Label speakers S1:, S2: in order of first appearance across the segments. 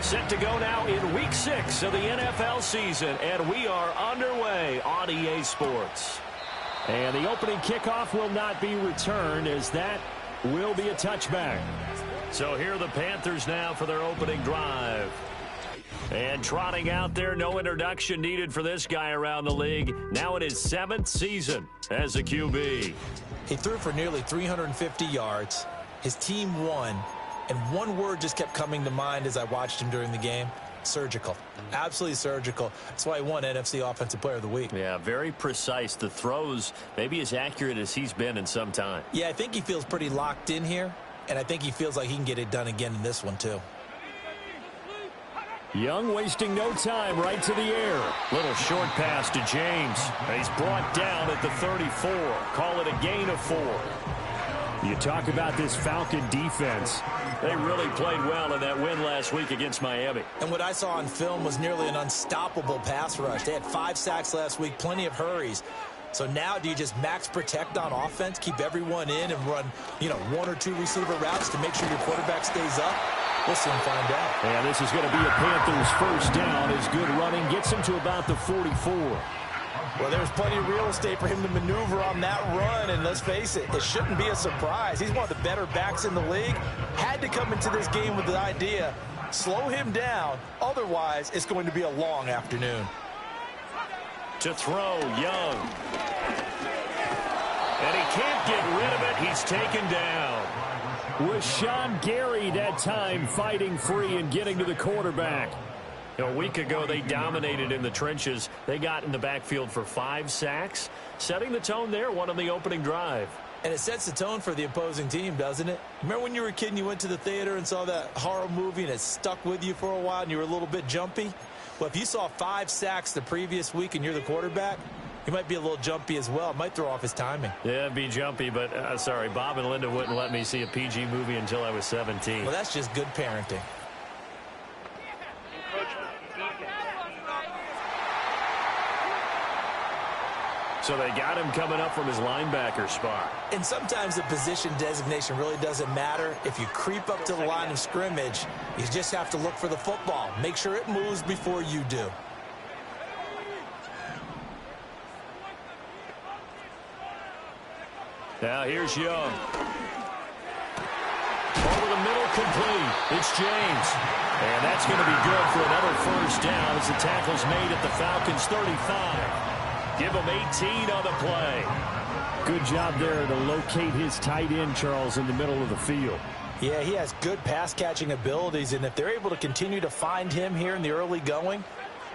S1: Set to go now in Week 6 of the NFL season, and we are underway on EA Sports. And the opening kickoff will not be returned, as that will be a touchback. So here are the Panthers now for their opening drive. And trotting out there, no introduction needed for this guy around the league. Now in his 7th season as a QB.
S2: He threw for nearly 350 yards. His team won. And one word just kept coming to mind as I watched him during the game: surgical. Absolutely surgical. That's why he won NFC Offensive Player of the Week.
S1: Yeah, very precise. The throws maybe as accurate as he's been in some time.
S2: Yeah, I think he feels pretty locked in here, and I think he feels like he can get it done again in this one too.
S1: Young wasting no time, right to the air. Little short pass to James. He's brought down at the 34. Call it a gain of 4. You talk about this Falcon defense. They really played well in that win last week against Miami.
S2: And what I saw on film was nearly an unstoppable pass rush. They had 5 sacks last week, plenty of hurries. So now do you just max protect on offense, keep everyone in, and run, 1 or 2 receiver routes to make sure your quarterback stays up? We'll soon find out.
S1: And this is going to be a Panthers first down. As good running gets him to about the 44.
S2: Well, there's plenty of real estate for him to maneuver on that run, and let's face it, it shouldn't be a surprise. He's one of the better backs in the league. Had to come into this game with the idea, slow him down, otherwise it's going to be a long afternoon.
S1: To throw, Young. And he can't get rid of it. He's taken down. Was Sean Gary that time fighting free and getting to the quarterback. A week ago, they dominated in the trenches. They got in the backfield for 5 sacks, setting the tone there, one on the opening drive.
S2: And it sets the tone for the opposing team, doesn't it? Remember when you were a kid and you went to the theater and saw that horror movie and it stuck with you for a while and you were a little bit jumpy? Well, if you saw 5 sacks the previous week and you're the quarterback, he might be a little jumpy as well. It might throw off his timing.
S1: Yeah, it'd be jumpy, but sorry, Bob and Linda wouldn't let me see a PG movie until I was 17.
S2: Well, that's just good parenting.
S1: So they got him coming up from his linebacker spot.
S2: And sometimes the position designation really doesn't matter. If you creep up to the line of scrimmage, you just have to look for the football. Make sure it moves before you do.
S1: Now here's Young. Over the middle, complete. It's James. And that's going to be good for another first down as the tackle's made at the Falcons' 35. Give him 18 on the play. Good job there to locate his tight end, Charles, in the middle of the field.
S2: Yeah, he has good pass-catching abilities, and if they're able to continue to find him here in the early going,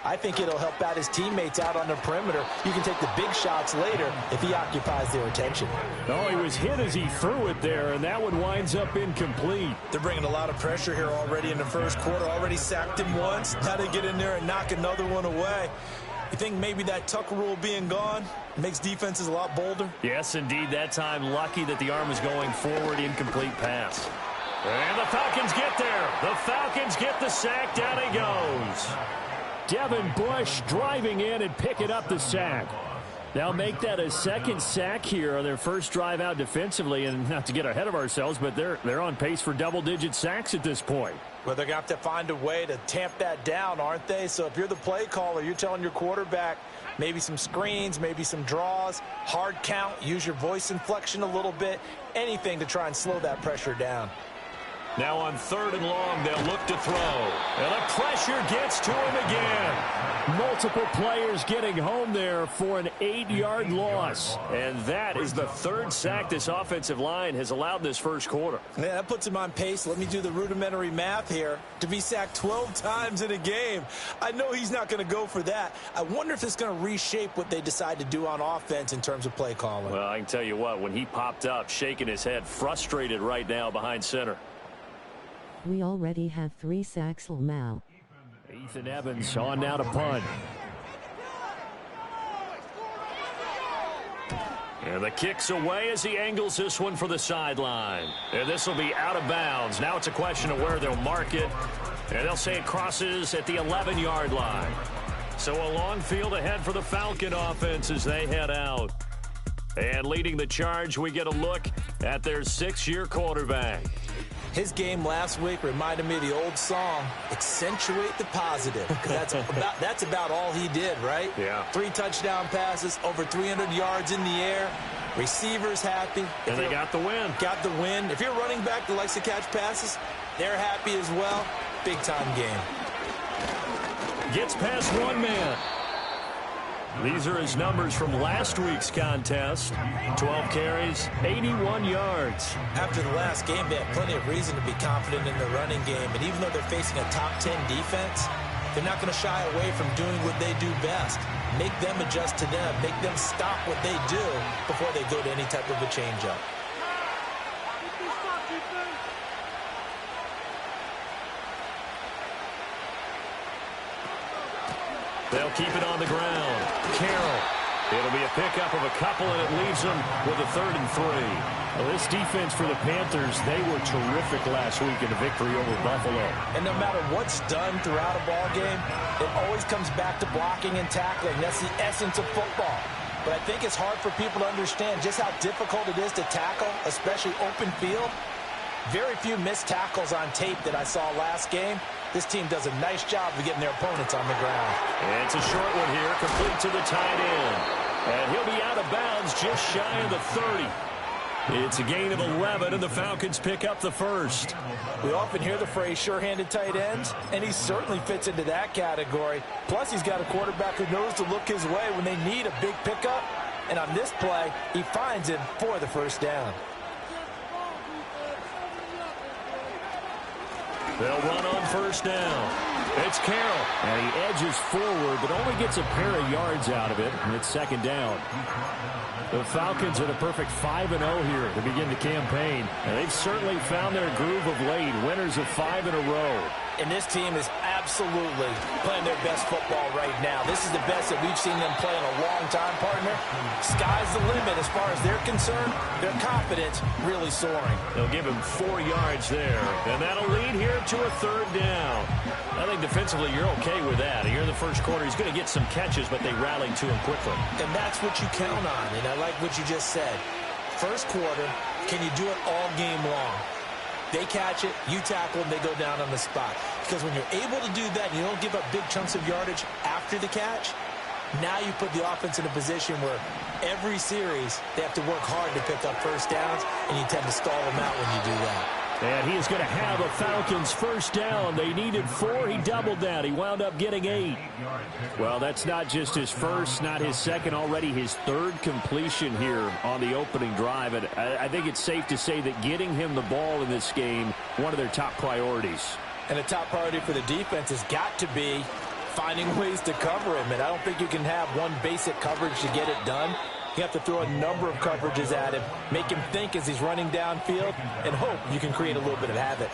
S2: I think it'll help out his teammates out on the perimeter. You can take the big shots later if he occupies their attention.
S1: Oh, he was hit as he threw it there, and that one winds up incomplete.
S2: They're bringing a lot of pressure here already in the first quarter. Already sacked him once. Now they get in there and knock another one away. You think maybe that Tucker rule being gone makes defenses a lot bolder?
S1: Yes, indeed. That time, lucky that the arm was going forward. Incomplete pass. And the Falcons get there. The Falcons get the sack. Down he goes. Devin Bush driving in and picking up the sack. They'll make that a second sack here on their first drive out defensively. And not to get ahead of ourselves, but they're on pace for double-digit sacks at this point.
S2: Well, they're going to have to find a way to tamp that down, aren't they? So if you're the play caller, you're telling your quarterback maybe some screens, maybe some draws, hard count, use your voice inflection a little bit, anything to try and slow that pressure down.
S1: Now on 3rd and long, they'll look to throw. And the pressure gets to him again. Multiple players getting home there for an 8-yard loss. And that is the 3rd sack this offensive line has allowed in this first quarter.
S2: Yeah, that puts him on pace. Let me do the rudimentary math here. To be sacked 12 times in a game. I know he's not going to go for that. I wonder if it's going to reshape what they decide to do on offense in terms of play calling.
S1: Well, I can tell you what, when he popped up, shaking his head, frustrated right now behind center.
S3: We already have 3 sacks now.
S1: Ethan Evans on now to punt. And the kick's away as he angles this one for the sideline. And this will be out of bounds. Now it's a question of where they'll mark it. And they'll say it crosses at the 11-yard line. So a long field ahead for the Falcon offense as they head out. And leading the charge, we get a look at their 6-year quarterback.
S2: His game last week reminded me of the old song, accentuate the positive. Because that's about all he did, right?
S1: Yeah.
S2: 3 touchdown passes, over 300 yards in the air. Receivers happy.
S1: And they got the win.
S2: Got the win. If you're a running back that likes to catch passes, they're happy as well. Big-time game.
S1: Gets past one man. These are his numbers from last week's contest. 12 carries, 81 yards.
S2: After the last game, they have plenty of reason to be confident in the running game. And even though they're facing a top 10 defense, they're not going to shy away from doing what they do best. Make them adjust to them. Make them stop what they do before they go to any type of a change-up.
S1: They'll keep it on the ground. Carroll. It'll be a pickup of a couple, and it leaves them with a 3rd and 3. Well, this defense for the Panthers, they were terrific last week in a victory over Buffalo.
S2: And no matter what's done throughout a ball game, it always comes back to blocking and tackling. That's the essence of football. But I think it's hard for people to understand just how difficult it is to tackle, especially open field. Very few missed tackles on tape that I saw last game. This team does a nice job of getting their opponents on the ground.
S1: And it's a short one here, complete to the tight end. And he'll be out of bounds just shy of the 30. It's a gain of 11, and the Falcons pick up the first.
S2: We often hear the phrase sure-handed tight ends, and he certainly fits into that category. Plus, he's got a quarterback who knows to look his way when they need a big pickup. And on this play, he finds him for the first down.
S1: They'll run on first down. It's Carroll. And he edges forward, but only gets a pair of yards out of it. And it's 2nd down. The Falcons at a perfect 5-0 here to begin the campaign. And they've certainly found their groove of late. Winners of 5 in a row.
S2: And this team is absolutely playing their best football right now. This is the best that we've seen them play in a long time, partner. Sky's the limit as far as they're concerned. Their confidence really soaring.
S1: They'll give him 4 yards there. And that'll lead here to a 3rd down. I think defensively you're okay with that. Here in the first quarter, he's going to get some catches, but they rallied to him quickly.
S2: And that's what you count on. And I like what you just said. First quarter, can you do it all game long? They catch it, you tackle them, they go down on the spot. Because when you're able to do that and you don't give up big chunks of yardage after the catch, now you put the offense in a position where every series they have to work hard to pick up first downs, and you tend to stall them out when you do that.
S1: And he is going to have a Falcons first down. They needed 4. He doubled that. He wound up getting 8. Well, that's not just his first, not his second, already his 3rd completion here on the opening drive. And I think it's safe to say that getting him the ball in this game, one of their top priorities.
S2: And a top priority for the defense has got to be finding ways to cover him. And I don't think you can have one basic coverage to get it done. You have to throw a number of coverages at him, make him think as he's running downfield, and hope you can create a little bit of havoc.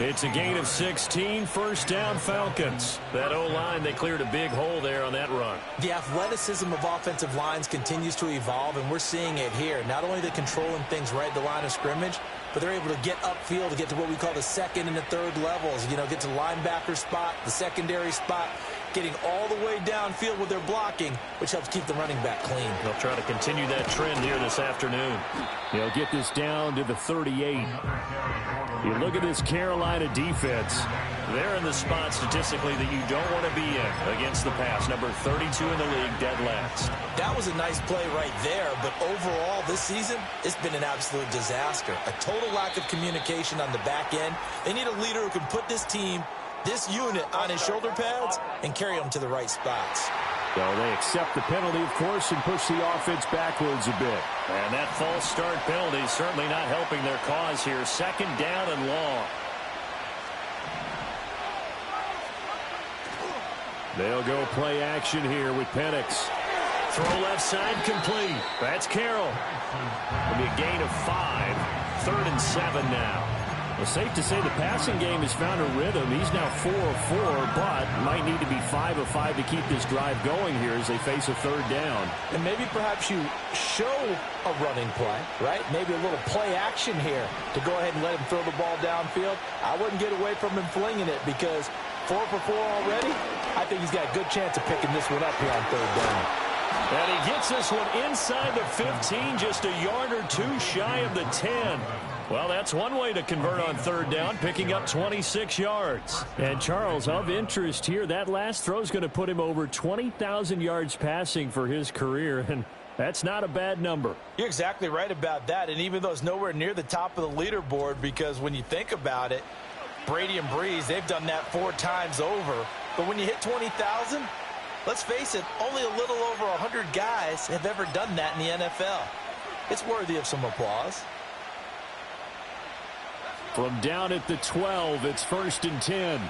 S1: It's a gain of 16, first down Falcons. That O-line, they cleared a big hole there on that run.
S2: The athleticism of offensive lines continues to evolve, and we're seeing it here. Not only are they controlling things right at the line of scrimmage, but they're able to get upfield to get to what we call the 2nd and the 3rd levels. You know, get to the linebacker spot, the secondary spot, getting all the way downfield with their blocking, which helps keep the running back clean.
S1: They'll try to continue that trend here this afternoon. They'll get this down to the 38. You look at this Carolina defense. They're in the spot statistically that you don't want to be in against the pass. Number 32 in the league, dead last.
S2: That was a nice play right there, but overall this season, it's been an absolute disaster. A total lack of communication on the back end. They need a leader who can put this team, this unit, on his shoulder pads and carry them to the right spots.
S1: So they accept the penalty, of course, and push the offense backwards a bit. And that false start penalty is certainly not helping their cause here. 2nd down and long. They'll go play action here with Penix. Throw left side complete. That's Carroll. It'll be a gain of 5. 3rd and 7 now. Well, safe to say the passing game has found a rhythm. He's now 4 of 4, but might need to be 5 of 5 to keep this drive going here as they face a 3rd down.
S2: And maybe perhaps you show a running play, right? Maybe a little play action here to go ahead and let him throw the ball downfield. I wouldn't get away from him flinging it because 4 for 4 already. I think he's got a good chance of picking this one up here on 3rd down.
S1: And he gets this one inside the 15, just a yard or 2 shy of the 10. Well, that's one way to convert on third down, picking up 26 yards. And, Charles, of interest here, that last throw is going to put him over 20,000 yards passing for his career, and that's not a bad number.
S2: You're exactly right about that, and even though it's nowhere near the top of the leaderboard, because when you think about it, Brady and Breeze, they've done that 4 times over. But when you hit 20,000, let's face it, only a little over 100 guys have ever done that in the NFL. It's worthy of some applause.
S1: From down at the 12, it's 1st and 10.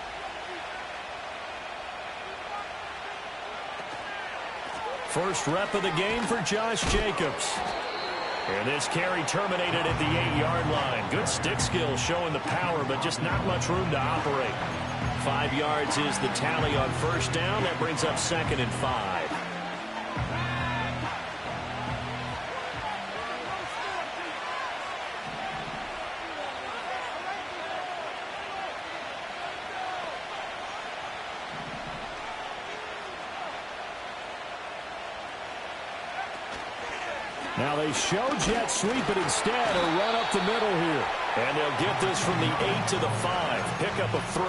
S1: First rep of the game for Josh Jacobs. And this carry terminated at the 8-yard line. Good stick skill showing the power, but just not much room to operate. 5 yards is the tally on first down. That brings up 2nd and 5. Now they show jet sweep, but instead a run up the middle here. And they'll get this from the 8 to the 5. Pick up of 3.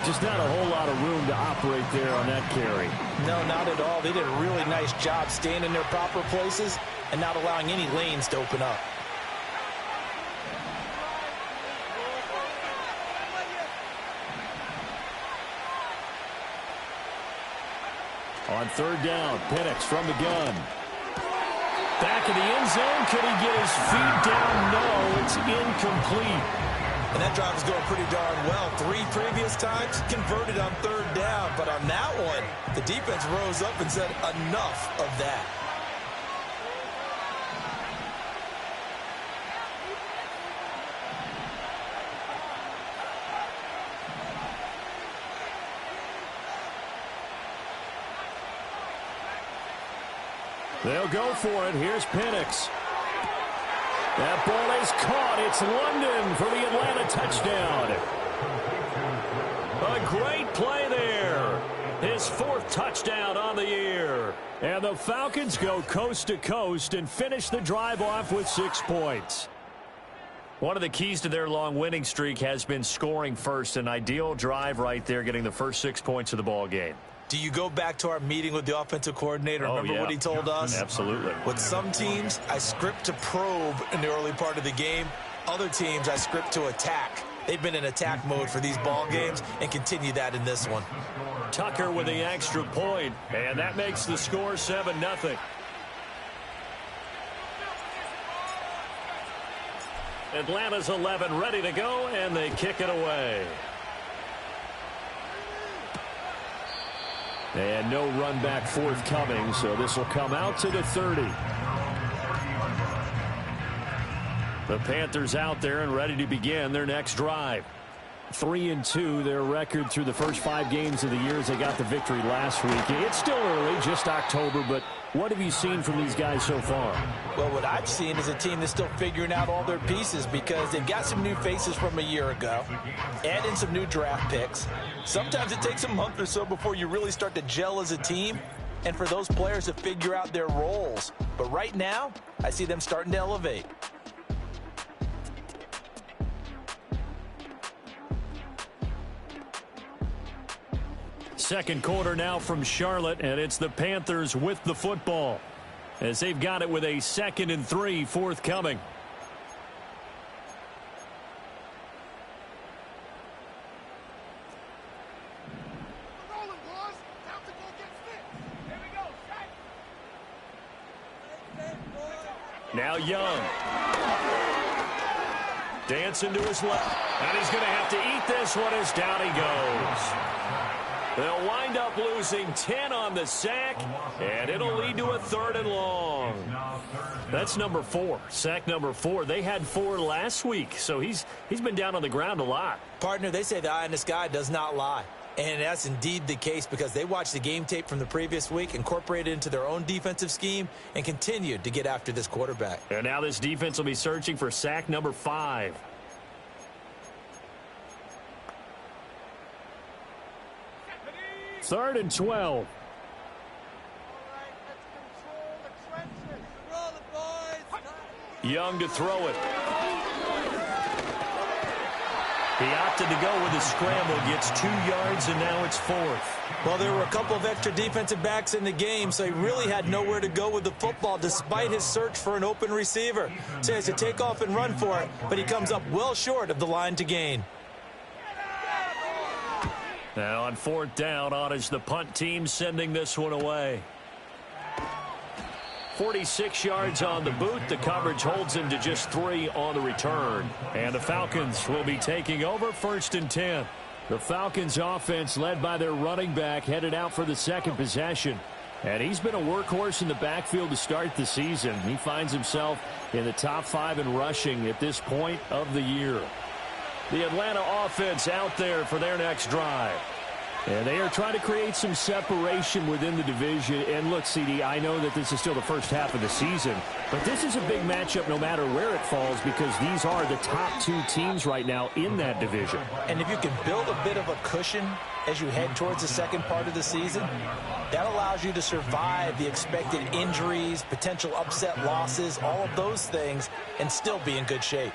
S1: Just not a whole lot of room to operate there on that carry.
S2: No, not at all. They did a really nice job staying in their proper places and not allowing any lanes to open up.
S1: On third down, Penix from the gun. Back in the end zone. Could he get his feet down? No, it's incomplete.
S2: And that drive is going pretty darn well. 3 previous times converted on third down. But on that one, the defense rose up and said enough of that.
S1: They'll go for it. Here's Penix. That ball is caught. It's London for the Atlanta touchdown. A great play there. His 4th touchdown on the year. And the Falcons go coast to coast and finish the drive off with 6 points. One of the keys to their long winning streak has been scoring first. An ideal drive right there, getting the first 6 points of the ball game.
S2: Do you go back to our meeting with the offensive coordinator? Remember what he told us?
S1: Absolutely.
S2: With some teams, I script to probe in the early part of the game. Other teams, I script to attack. They've been in attack mode for these ball games and continue that in this one.
S1: Tucker with the extra point, and that makes the score 7-0. Atlanta's 11 ready to go, and they kick it away. And no run back forthcoming, so this will come out to the 30. The Panthers out there and ready to begin their next drive. 3-2, their record through the first 5 games of the year as they got the victory last week. It's still early, just October, but what have you seen from these guys so far?
S2: Well, what I've seen is a team that's still figuring out all their pieces because they've got some new faces from a year ago, add in some new draft picks. Sometimes it takes a month or so before you really start to gel as a team and for those players to figure out their roles. But right now, I see them starting to elevate.
S1: Second quarter now from Charlotte, and it's the Panthers with the football as they've got it with a 2nd and 3 forthcoming. Now Young. Dancing to his left. And he's going to have to eat this one as down he goes. They'll wind up losing 10 on the sack, and it'll lead to a 3rd and long. That's number 4, sack number 4. They had 4 last week, so he's been down on the ground a lot.
S2: Partner, they say the eye in the sky does not lie. And that's indeed the case because they watched the game tape from the previous week, incorporated it into their own defensive scheme, and continued to get after this quarterback.
S1: And now this defense will be searching for sack number 5. Third and 12. Young to throw it. He opted to go with a scramble, gets 2 yards, and now it's 4th.
S2: Well, there were a couple of extra defensive backs in the game, so he really had nowhere to go with the football despite his search for an open receiver. So he has to take off and run for it, but he comes up well short of the line to gain.
S1: Now on 4th down, on is the punt team sending this one away. 46 yards on the boot. The coverage holds him to just 3 on the return. And the Falcons will be taking over 1st and 10. The Falcons offense led by their running back headed out for the second possession. And he's been a workhorse in the backfield to start the season. He finds himself in the top 5 in rushing at this point of the year. The Atlanta offense out there for their next drive. And they are trying to create some separation within the division. And look, CD, I know that this is still the first half of the season, but this is a big matchup no matter where it falls because these are the top 2 teams right now in that division.
S2: And if you can build a bit of a cushion as you head towards the second part of the season, that allows you to survive the expected injuries, potential upset losses, all of those things, and still be in good shape.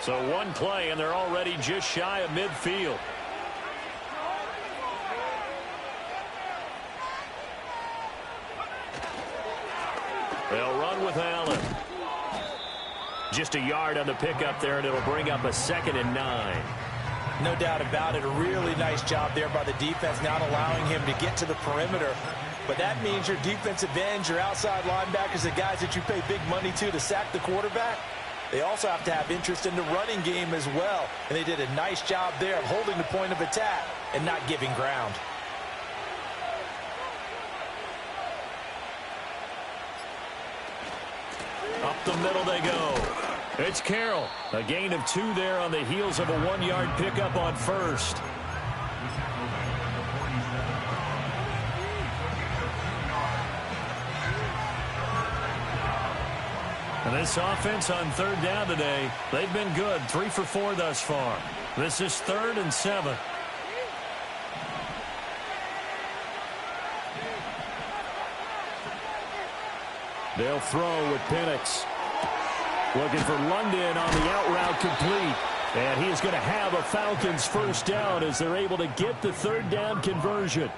S1: So one play, and they're already just shy of midfield. They'll run with Allen. Just a yard on the pickup there, and it'll bring up a 2nd and 9.
S2: No doubt about it. A really nice job there by the defense, not allowing him to get to the perimeter. But that means your defensive ends, your outside linebackers, the guys that you pay big money to sack the quarterback, they also have to have interest in the running game as well. And they did a nice job there of holding the point of attack and not giving ground.
S1: Up the middle they go. It's Carroll. A gain of 2 there on the heels of a 1-yard pickup on 1st. And this offense on 3rd down today, they've been good. 3 for 4 thus far. This is 3rd and 7. They'll throw with Penix. Looking for London on the out route complete. And he is going to have a Falcons 1st down as they're able to get the 3rd down conversion.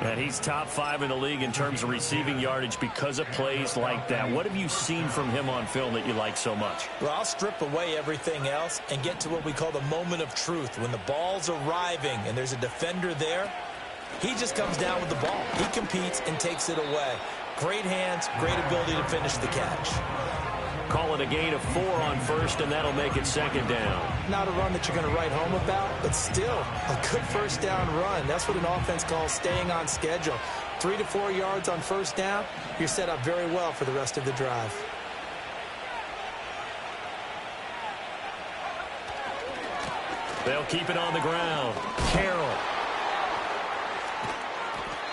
S1: And he's top 5 in the league in terms of receiving yardage because of plays like that. What have you seen from him on film that you like so much?
S2: Well, I'll strip away everything else and get to what we call the moment of truth. When the ball's arriving and there's a defender there, he just comes down with the ball. He competes and takes it away. Great hands, great ability to finish the catch.
S1: Call it a gain of 4 on 1st, and that'll make it 2nd down.
S2: Not a run that you're going to write home about, but still a good 1st down run. That's what an offense calls staying on schedule. 3 to 4 yards on 1st down, you're set up very well for the rest of the drive.
S1: They'll keep it on the ground. Carroll.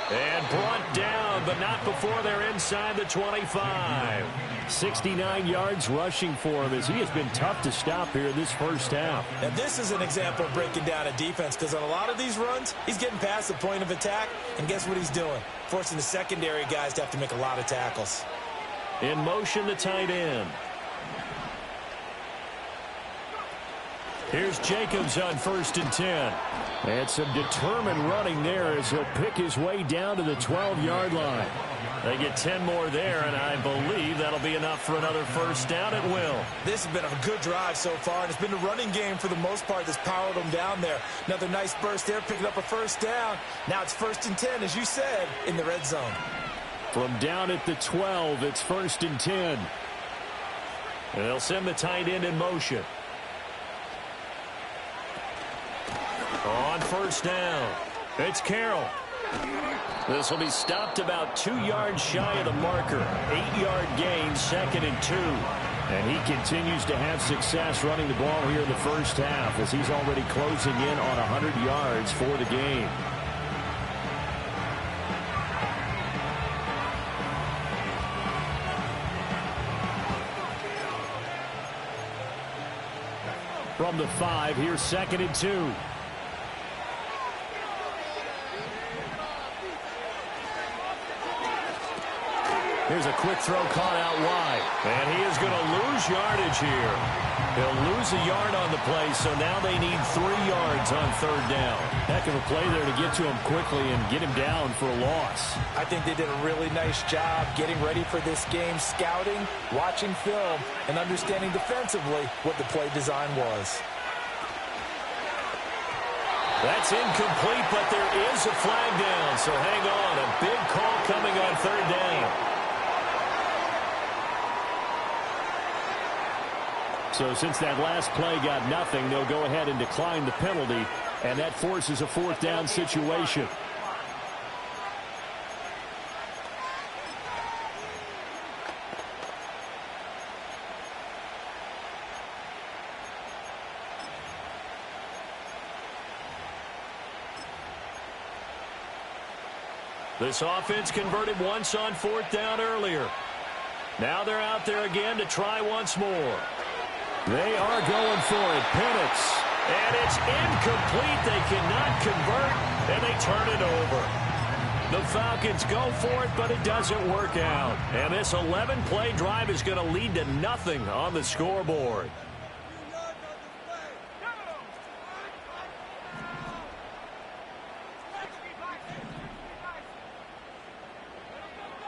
S1: And brought down, but not before they're inside the 25. 69 yards rushing for him as he has been tough to stop here in this 1st half.
S2: Now, this is an example of breaking down a defense because on a lot of these runs, he's getting past the point of attack, and guess what he's doing? Forcing the secondary guys to have to make a lot of tackles.
S1: In motion, the tight end. Here's Jacobs on 1st and 10. And some determined running there as he'll pick his way down to the 12-yard line. They get 10 more there, and I believe that'll be enough for another 1st down at will.
S2: This has been a good drive so far, and it's been a running game for the most part that's powered them down there. Another nice burst there, picking up a 1st down. Now it's 1st and 10, as you said, in the red zone.
S1: From down at the 12, it's 1st and 10. And they'll send the tight end in motion. On 1st down, it's Carroll. This will be stopped about 2 yards shy of the marker. 8-yard gain, 2nd and 2. And he continues to have success running the ball here in the 1st half as he's already closing in on 100 yards for the game. From the 5, here's 2nd and 2. Here's a quick throw caught out wide. And he is going to lose yardage here. He'll lose a yard on the play, so now they need 3 yards on 3rd down. Heck of a play there to get to him quickly and get him down for a loss.
S2: I think they did a really nice job getting ready for this game, scouting, watching film, and understanding defensively what the play design was.
S1: That's incomplete, but there is a flag down, so hang on. A big call coming on 3rd down. So since that last play got nothing, they'll go ahead and decline the penalty, and that forces a 4th down situation. This offense converted once on 4th down earlier. Now they're out there again to try once more. They are going for it. Penix. And it's incomplete. They cannot convert, and they turn it over. The Falcons go for it, but it doesn't work out. And this 11-play drive is going to lead to nothing on the scoreboard.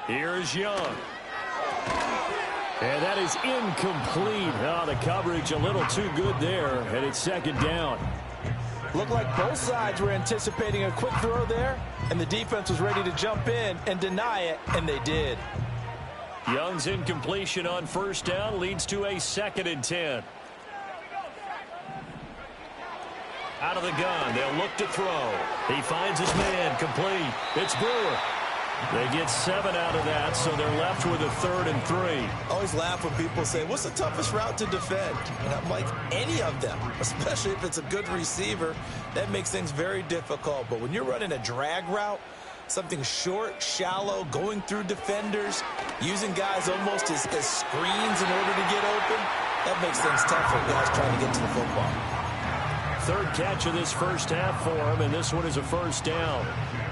S1: Here's Young. And that is incomplete. Oh, the coverage a little too good there, and it's 2nd down.
S2: Looked like both sides were anticipating a quick throw there, and the defense was ready to jump in and deny it, and they did.
S1: Young's incompletion on 1st down leads to a 2nd and 10. Out of the gun, they'll look to throw. He finds his man, complete. It's Brewer. They get 7 out of that, so they're left with a 3rd and 3.
S2: I always laugh when people say, what's the toughest route to defend? And I'm like, any of them, especially if it's a good receiver. That makes things very difficult. But when you're running a drag route, something short, shallow, going through defenders, using guys almost as screens in order to get open, that makes things tough for guys trying to get to the football.
S1: 3rd catch of this 1st half for him, and this one is a 1st down.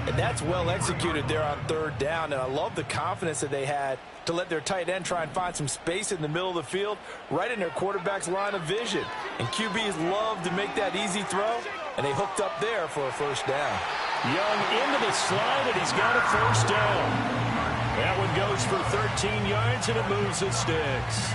S2: And that's well executed there on 3rd down, and I love the confidence that they had to let their tight end try and find some space in the middle of the field, right in their quarterback's line of vision. And QBs love to make that easy throw, and they hooked up there for a 1st down.
S1: Young into the slide, and he's got a 1st down. That one goes for 13 yards, and it moves the sticks.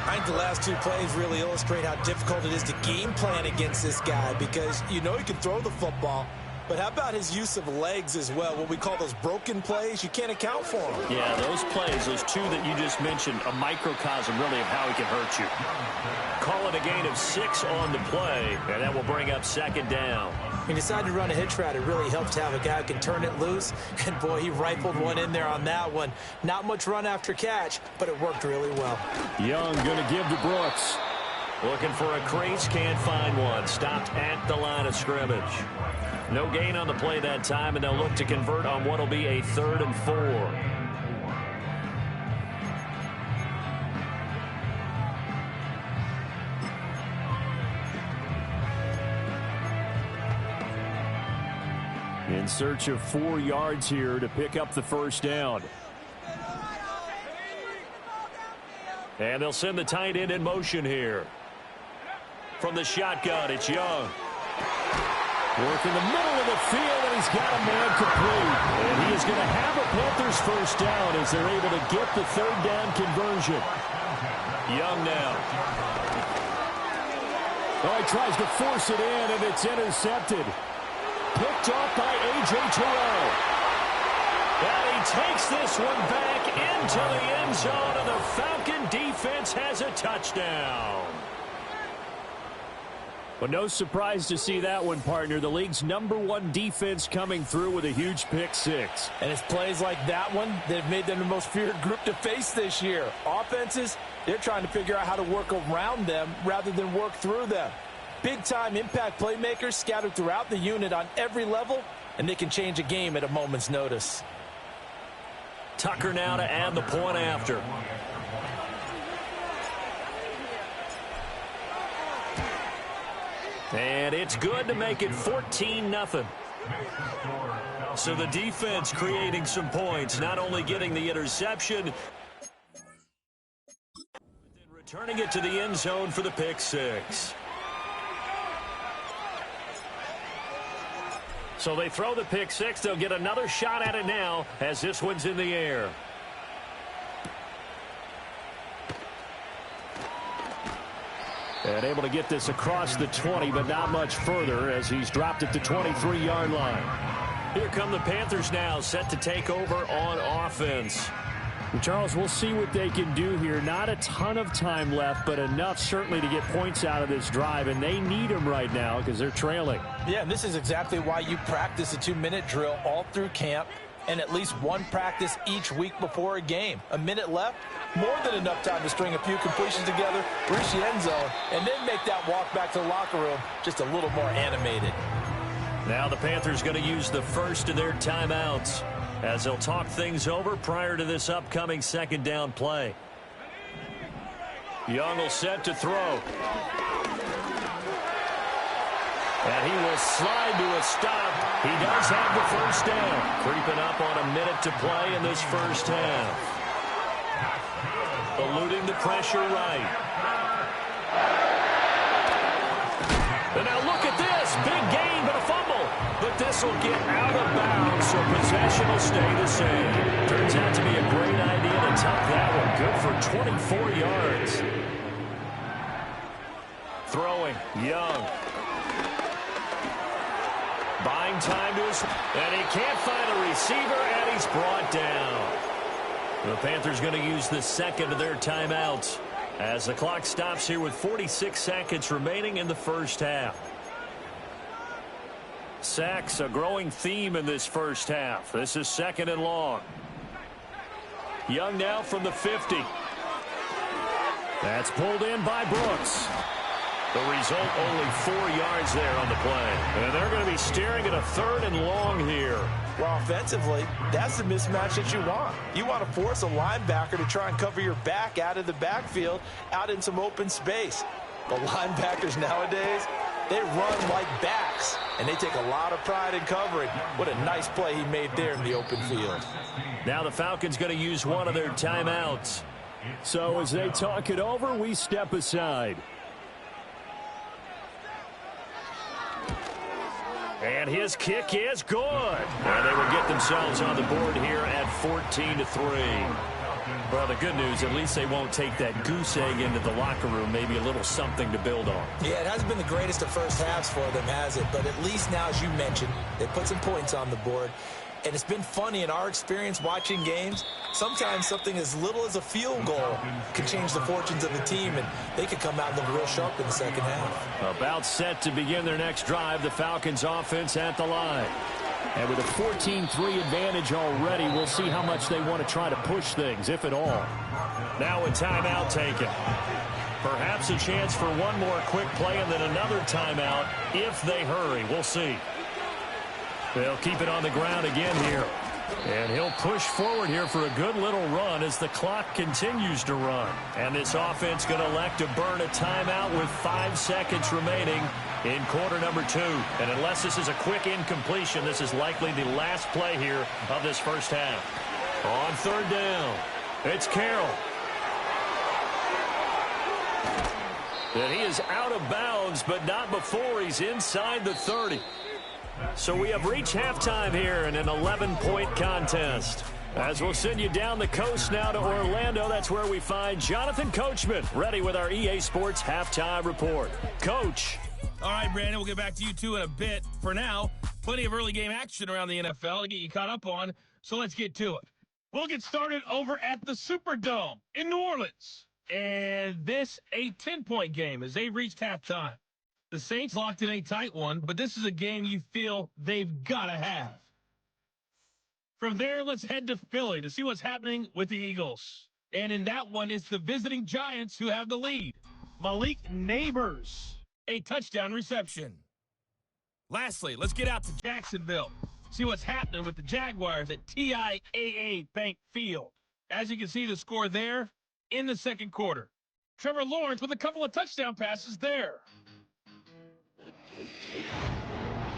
S2: I think the last 2 plays really illustrate how difficult it is to game plan against this guy, because you know he can throw the football, but how about his use of legs as well? What we call those broken plays, you can't account for them.
S1: Yeah, those plays, those 2 that you just mentioned, a microcosm really of how he can hurt you. Call it a gain of 6 on the play, and that will bring up 2nd down.
S2: He decided to run a hitch route. It really helps to have a guy who can turn it loose, and boy, he rifled one in there on that one. Not much run after catch, but it worked really well.
S1: Young going to give to Brooks. Looking for a crease, can't find one. Stopped at the line of scrimmage. No gain on the play that time, and they'll look to convert on what will be a 3rd and 4. In search of 4 yards here to pick up the 1st down. And they'll send the tight end in motion here. From the shotgun, it's Young. Work in the middle of the field, and he's got a man complete. And he is going to have a Panthers 1st down as they're able to get the 3rd down conversion. Young now. Oh, he tries to force it in, and it's intercepted. Picked off by A.J. Terrell. And he takes this one back into the end zone, and the Falcon defense has a touchdown. But no surprise to see that one, partner. The league's #1 defense coming through with a huge pick 6.
S2: And it's plays like that one that have made them the most feared group to face this year. Offenses, they're trying to figure out how to work around them rather than work through them. Big-time impact playmakers scattered throughout the unit on every level, and they can change a game at a moment's notice.
S1: Tucker now to add the point after. And it's good to make it 14-0. So the defense creating some points, not only getting the interception, returning it to the end zone for the pick six. So they throw the pick six. They'll get another shot at it now as this one's in the air. And able to get this across the 20, but not much further as he's dropped it to 23-yard line. Here come the Panthers now, set to take over on offense.
S4: Charles, we'll see what they can do here. Not a ton of time left, but enough certainly to get points out of this drive, and they need them right now because they're trailing.
S2: Yeah, and this is exactly why you practice a 2-minute drill all through camp and at least one practice each week before a game. A minute left, more than enough time to string a few completions together, reach the end zone, and then make that walk back to the locker room just a little more animated.
S1: Now the Panthers going to use the first of their timeouts as they'll talk things over prior to this upcoming second down play. Young will set to throw. And he will slide to a stop. He does have the first down. Creeping up on a minute to play in this first half. Eluding the pressure right. And now look at this. Big gain, but a fumble. But this will get out of bounds, so possession will stay the same. Turns out to be a great idea to tuck that one. Good for 24 yards. Throwing, Young. Buying time to his... And he can't find a receiver, and he's brought down. The Panthers going to use the second of their timeouts as the clock stops here with 46 seconds remaining in the first half. Sacks, a growing theme in this first half. This is second and long. Young now from the 50. That's pulled in by Brooks. The result, only 4 yards there on the play. And they're going to be staring at a third and long here.
S2: Well, offensively, that's the mismatch that you want. You want to force a linebacker to try and cover your back out of the backfield, out in some open space. The linebackers nowadays, they run like backs, and they take a lot of pride in covering. What a nice play he made there in the open field.
S1: Now the Falcons going to use one of their timeouts.
S4: So as they talk it over, we step aside.
S1: And his kick is good. And they will get themselves on the board here at 14-3. Well, the good news, at least they won't take that goose egg into the locker room. Maybe a little something to build on.
S2: Yeah, it hasn't been the greatest of first halves for them, has it? But at least now, as you mentioned, they put some points on the board. And it's been funny in our experience watching games. Sometimes something as little as a field goal can change the fortunes of the team, and they could come out and look real sharp in the second half.
S1: About set to begin their next drive, the Falcons offense at the line.
S4: And with a 14-3 advantage already, we'll see how much they want to try to push things, if at all.
S1: Now a timeout taken. Perhaps a chance for one more quick play and then another timeout if they hurry. We'll see. They'll keep it on the ground again here. And he'll push forward here for a good little run as the clock continues to run. And this offense going to elect to burn a timeout with 5 seconds remaining in quarter number 2. And unless this is a quick incompletion, this is likely the last play here of this first half. On third down, it's Carroll. And he is out of bounds, but not before he's inside the 30. So we have reached halftime here in an 11-point contest. As we'll send you down the coast now to Orlando, that's where we find Jonathan Coachman, ready with our EA Sports halftime report. Coach.
S5: All right, Brandon, we'll get back to you two in a bit. For now, plenty of early game action around the NFL to get you caught up on, so let's get to it. We'll get started over at the Superdome in New Orleans. And this a 10-point game as they've reached halftime. The Saints locked in a tight one, but this is a game you feel they've got to have. From there, let's head to Philly to see what's happening with the Eagles. And in that one, it's the visiting Giants who have the lead. Malik Neighbors, a touchdown reception. Lastly, let's get out to Jacksonville. See what's happening with the Jaguars at TIAA Bank Field. As you can see the score there in the second quarter. Trevor Lawrence with a couple of touchdown passes there.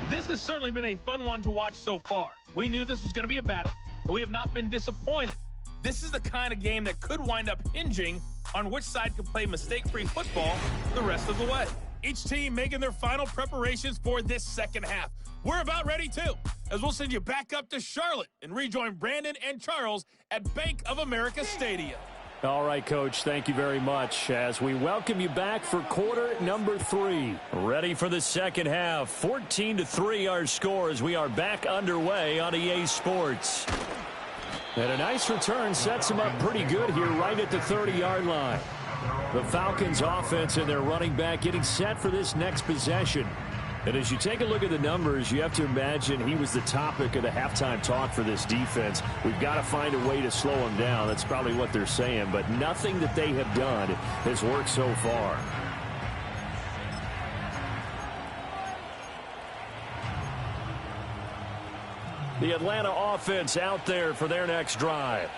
S5: This has certainly been a fun one to watch so far. We knew this was going to be a battle, but we have not been disappointed. This is the kind of game that could wind up hinging on which side can play mistake-free football the rest of the way. Each team making their final preparations for this second half. We're about ready, too, as we'll send you back up to Charlotte and rejoin Brandon and Charles at Bank of America Stadium.
S4: All right, Coach, thank you very much as we welcome you back for quarter number 3. Ready for the second half. 14-3 our score as we are back underway on EA Sports. And a nice return sets them up pretty good here right at the 30-yard line. The Falcons offense and their running back getting set for this next possession. And as you take a look at the numbers, you have to imagine he was the topic of the halftime talk for this defense. We've got to find a way to slow him down. That's probably what they're saying, but nothing that they have done has worked so far. The Atlanta offense out there for their next drive.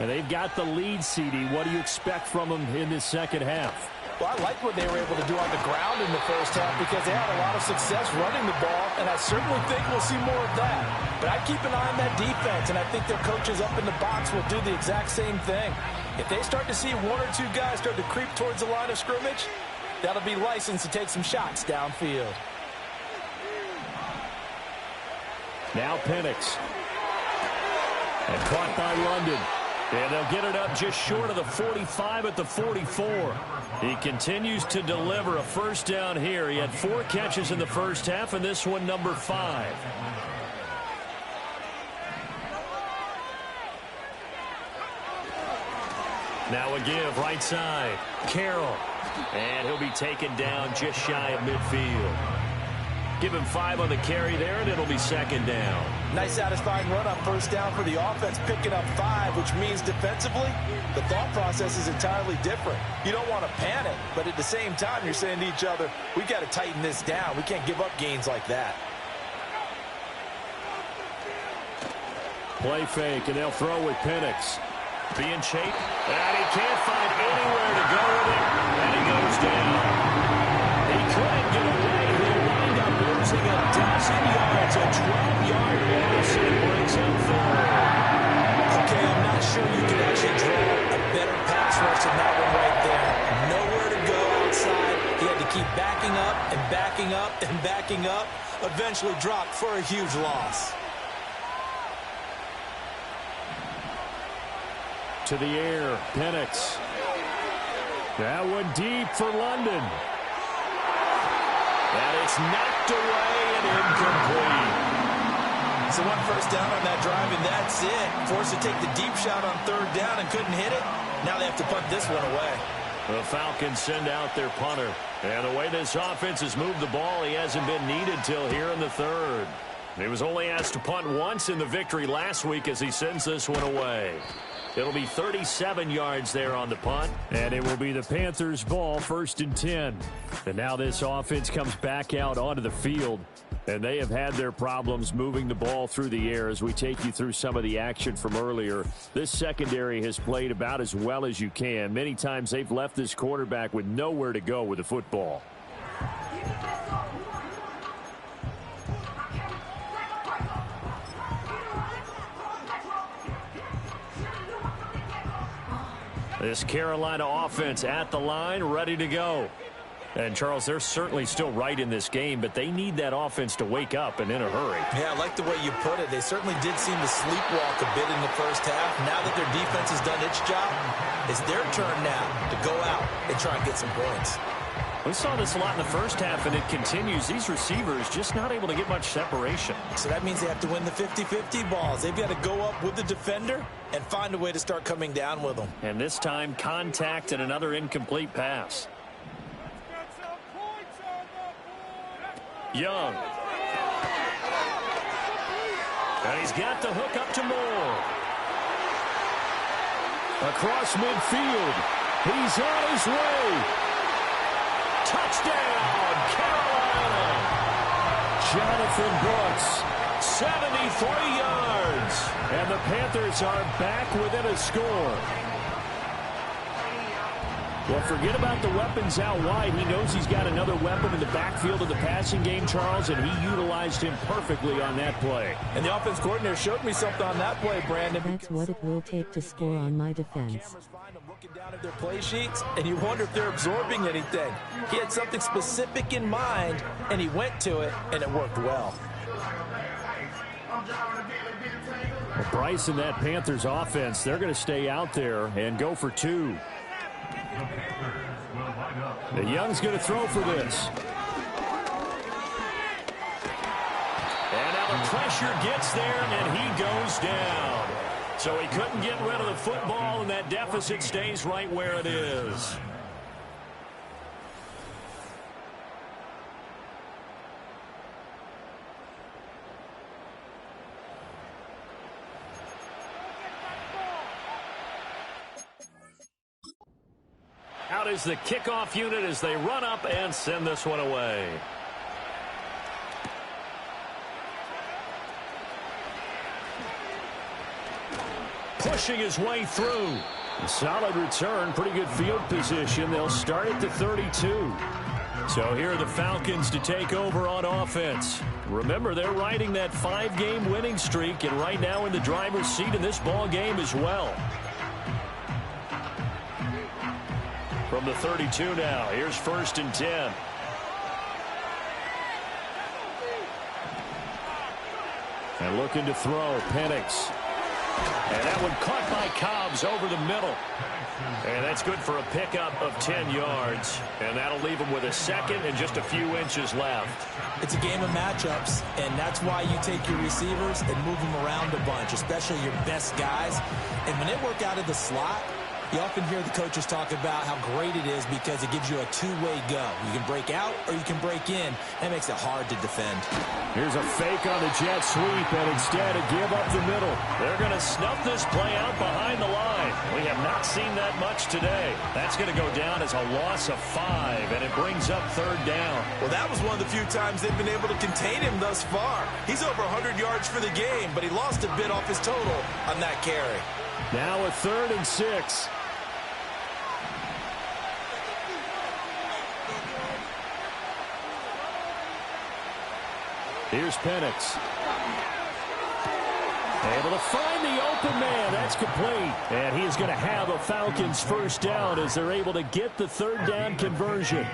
S4: And they've got the lead, CD. What do you expect from them in this second half?
S2: Well, I like what they were able to do on the ground in the first half because they had a lot of success running the ball, and I certainly think we'll see more of that. But I keep an eye on that defense, and I think their coaches up in the box will do the exact same thing. If they start to see one or two guys start to creep towards the line of scrimmage, that'll be licensed to take some shots downfield.
S4: Now Penix. And caught by London. And they'll get it up just short of the 45 at the 44. He continues to deliver a first down here. He had 4 catches in the first half, and this one number 5. Now a give right side. Carroll. And he'll be taken down just shy of midfield. Give him 5 on the carry there, and it'll be second down.
S2: Nice satisfying run on first down for the offense, picking up 5, which means defensively, the thought process is entirely different. You don't want to panic, but at the same time, you're saying to each other, we got to tighten this down. We can't give up gains like that.
S4: Play fake, and they'll throw with Penix. Being chased, and he can't find anywhere to go with it, and he goes down. He couldn't get away. Losing a dozen yards, a 12-yard loss, and brings him forward.
S2: Okay, I'm not sure you can actually draw a better pass rush than that one right there. Nowhere to go outside. He had to keep backing up and backing up and backing up. Eventually dropped for a huge loss.
S4: To the air, Penix. That one deep for London. And it's knocked away and incomplete.
S2: So one first down on that drive, and that's it. Forced to take the deep shot on third down and couldn't hit it. Now they have to punt this one away.
S4: The Falcons send out their punter. And the way this offense has moved the ball, he hasn't been needed till here in the third. He was only asked to punt once in the victory last week as he sends this one away. It'll be 37 yards there on the punt. And it will be the Panthers' ball, 1st and 10. And now this offense comes back out onto the field. And they have had their problems moving the ball through the air as we take you through some of the action from earlier. This secondary has played about as well as you can. Many times they've left this quarterback with nowhere to go with the football. This Carolina offense at the line, ready to go. And, Charles, they're certainly still right in this game, but they need that offense to wake up and in a hurry.
S2: Yeah, I like the way you put it. They certainly did seem to sleepwalk a bit in the first half. Now that their defense has done its job, it's their turn now to go out and try and get some points.
S4: We saw this a lot in the first half, and it continues. These receivers just not able to get much separation.
S2: So that means they have to win the 50-50 balls. They've got to go up with the defender and find a way to start coming down with them.
S4: And this time, contact and another incomplete pass. Young. And he's got the hook up to Moore. Across midfield. He's on his way. Touchdown, Carolina. Jonathan Brooks, 73 yards. And the Panthers are back within a score. Well, forget about the weapons out wide. He knows he's got another weapon in the backfield of the passing game, Charles, and he utilized him perfectly on that play.
S2: And the offense coordinator showed me something on that play, Brandon.
S3: That's what it will take to score on my defense.
S2: Cameras find them looking down at their play sheets, and you wonder if they're absorbing anything. He had something specific in mind, and he went to it, and it worked well.
S4: Well, Bryce and that Panthers offense, they're going to stay out there and go for two. The Young's going to throw for this. And now the pressure gets there, and he goes down. So he couldn't get rid of the football, and that deficit stays right where it is. Out is the kickoff unit as they run up and send this one away. Pushing his way through. A solid return, pretty good field position. They'll start at the 32. So here are the Falcons to take over on offense. Remember, they're riding that 5-game winning streak, and right now in the driver's seat in this ball game as well. From the 32 now, here's 1st and 10. And looking to throw, Penix. And that one caught by Cobbs over the middle. And that's good for a pickup of 10 yards. And that'll leave him with a second and just a few inches left.
S2: It's a game of matchups, and that's why you take your receivers and move them around a bunch, especially your best guys. And when they work out of the slot, you often hear the coaches talk about how great it is because it gives you a two-way go. You can break out or you can break in. That makes it hard to defend.
S4: Here's a fake on the jet sweep, and instead a give up the middle. They're going to snuff this play out behind the line. We have not seen that much today. That's going to go down as a loss of 5, and it brings up 3rd down.
S2: Well, that was one of the few times they've been able to contain him thus far. He's over 100 yards for the game, but he lost a bit off his total on that carry.
S4: Now a 3rd and 6. Here's Penix. Able to find the open man. That's complete. And he is going to have a Falcons 1st down as they're able to get the 3rd down conversion.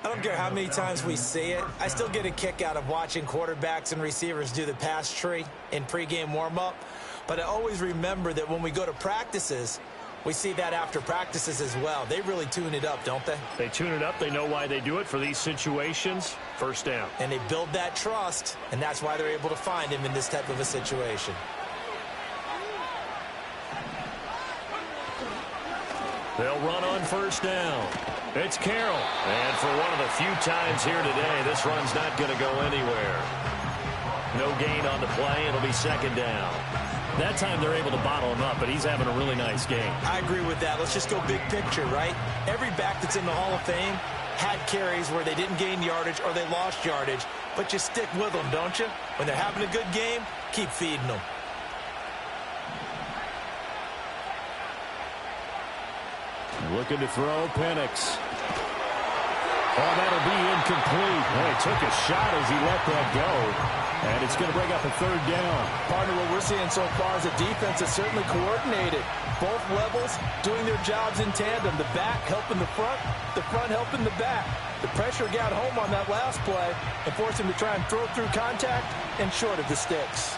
S2: I don't care how many times we see it. I still get a kick out of watching quarterbacks and receivers do the pass tree in pregame warm-up. But I always remember that when we go to practices, we see that after practices as well. They really tune it up, don't they?
S4: They tune it up. They know why they do it for these situations. 1st down.
S2: And they build that trust, and that's why they're able to find him in this type of a situation.
S4: They'll run on 1st down. It's Carroll. And for one of the few times here today, this run's not going to go anywhere. No gain on the play. It'll be 2nd down. That time they're able to bottle him up, but he's having a really nice game.
S2: I agree with that. Let's just go big picture, right? Every back that's in the Hall of Fame had carries where they didn't gain yardage or they lost yardage, but you stick with them, don't you? When they're having a good game, keep feeding them.
S4: Looking to throw, Penix. Oh, that'll be incomplete. Oh, he took a shot as he let that go. And it's going to bring up a 3rd down.
S2: Partner, what we're seeing so far is a defense that's certainly coordinated. Both levels doing their jobs in tandem. The back helping the front helping the back. The pressure got home on that last play and forced him to try and throw through contact and short of the sticks.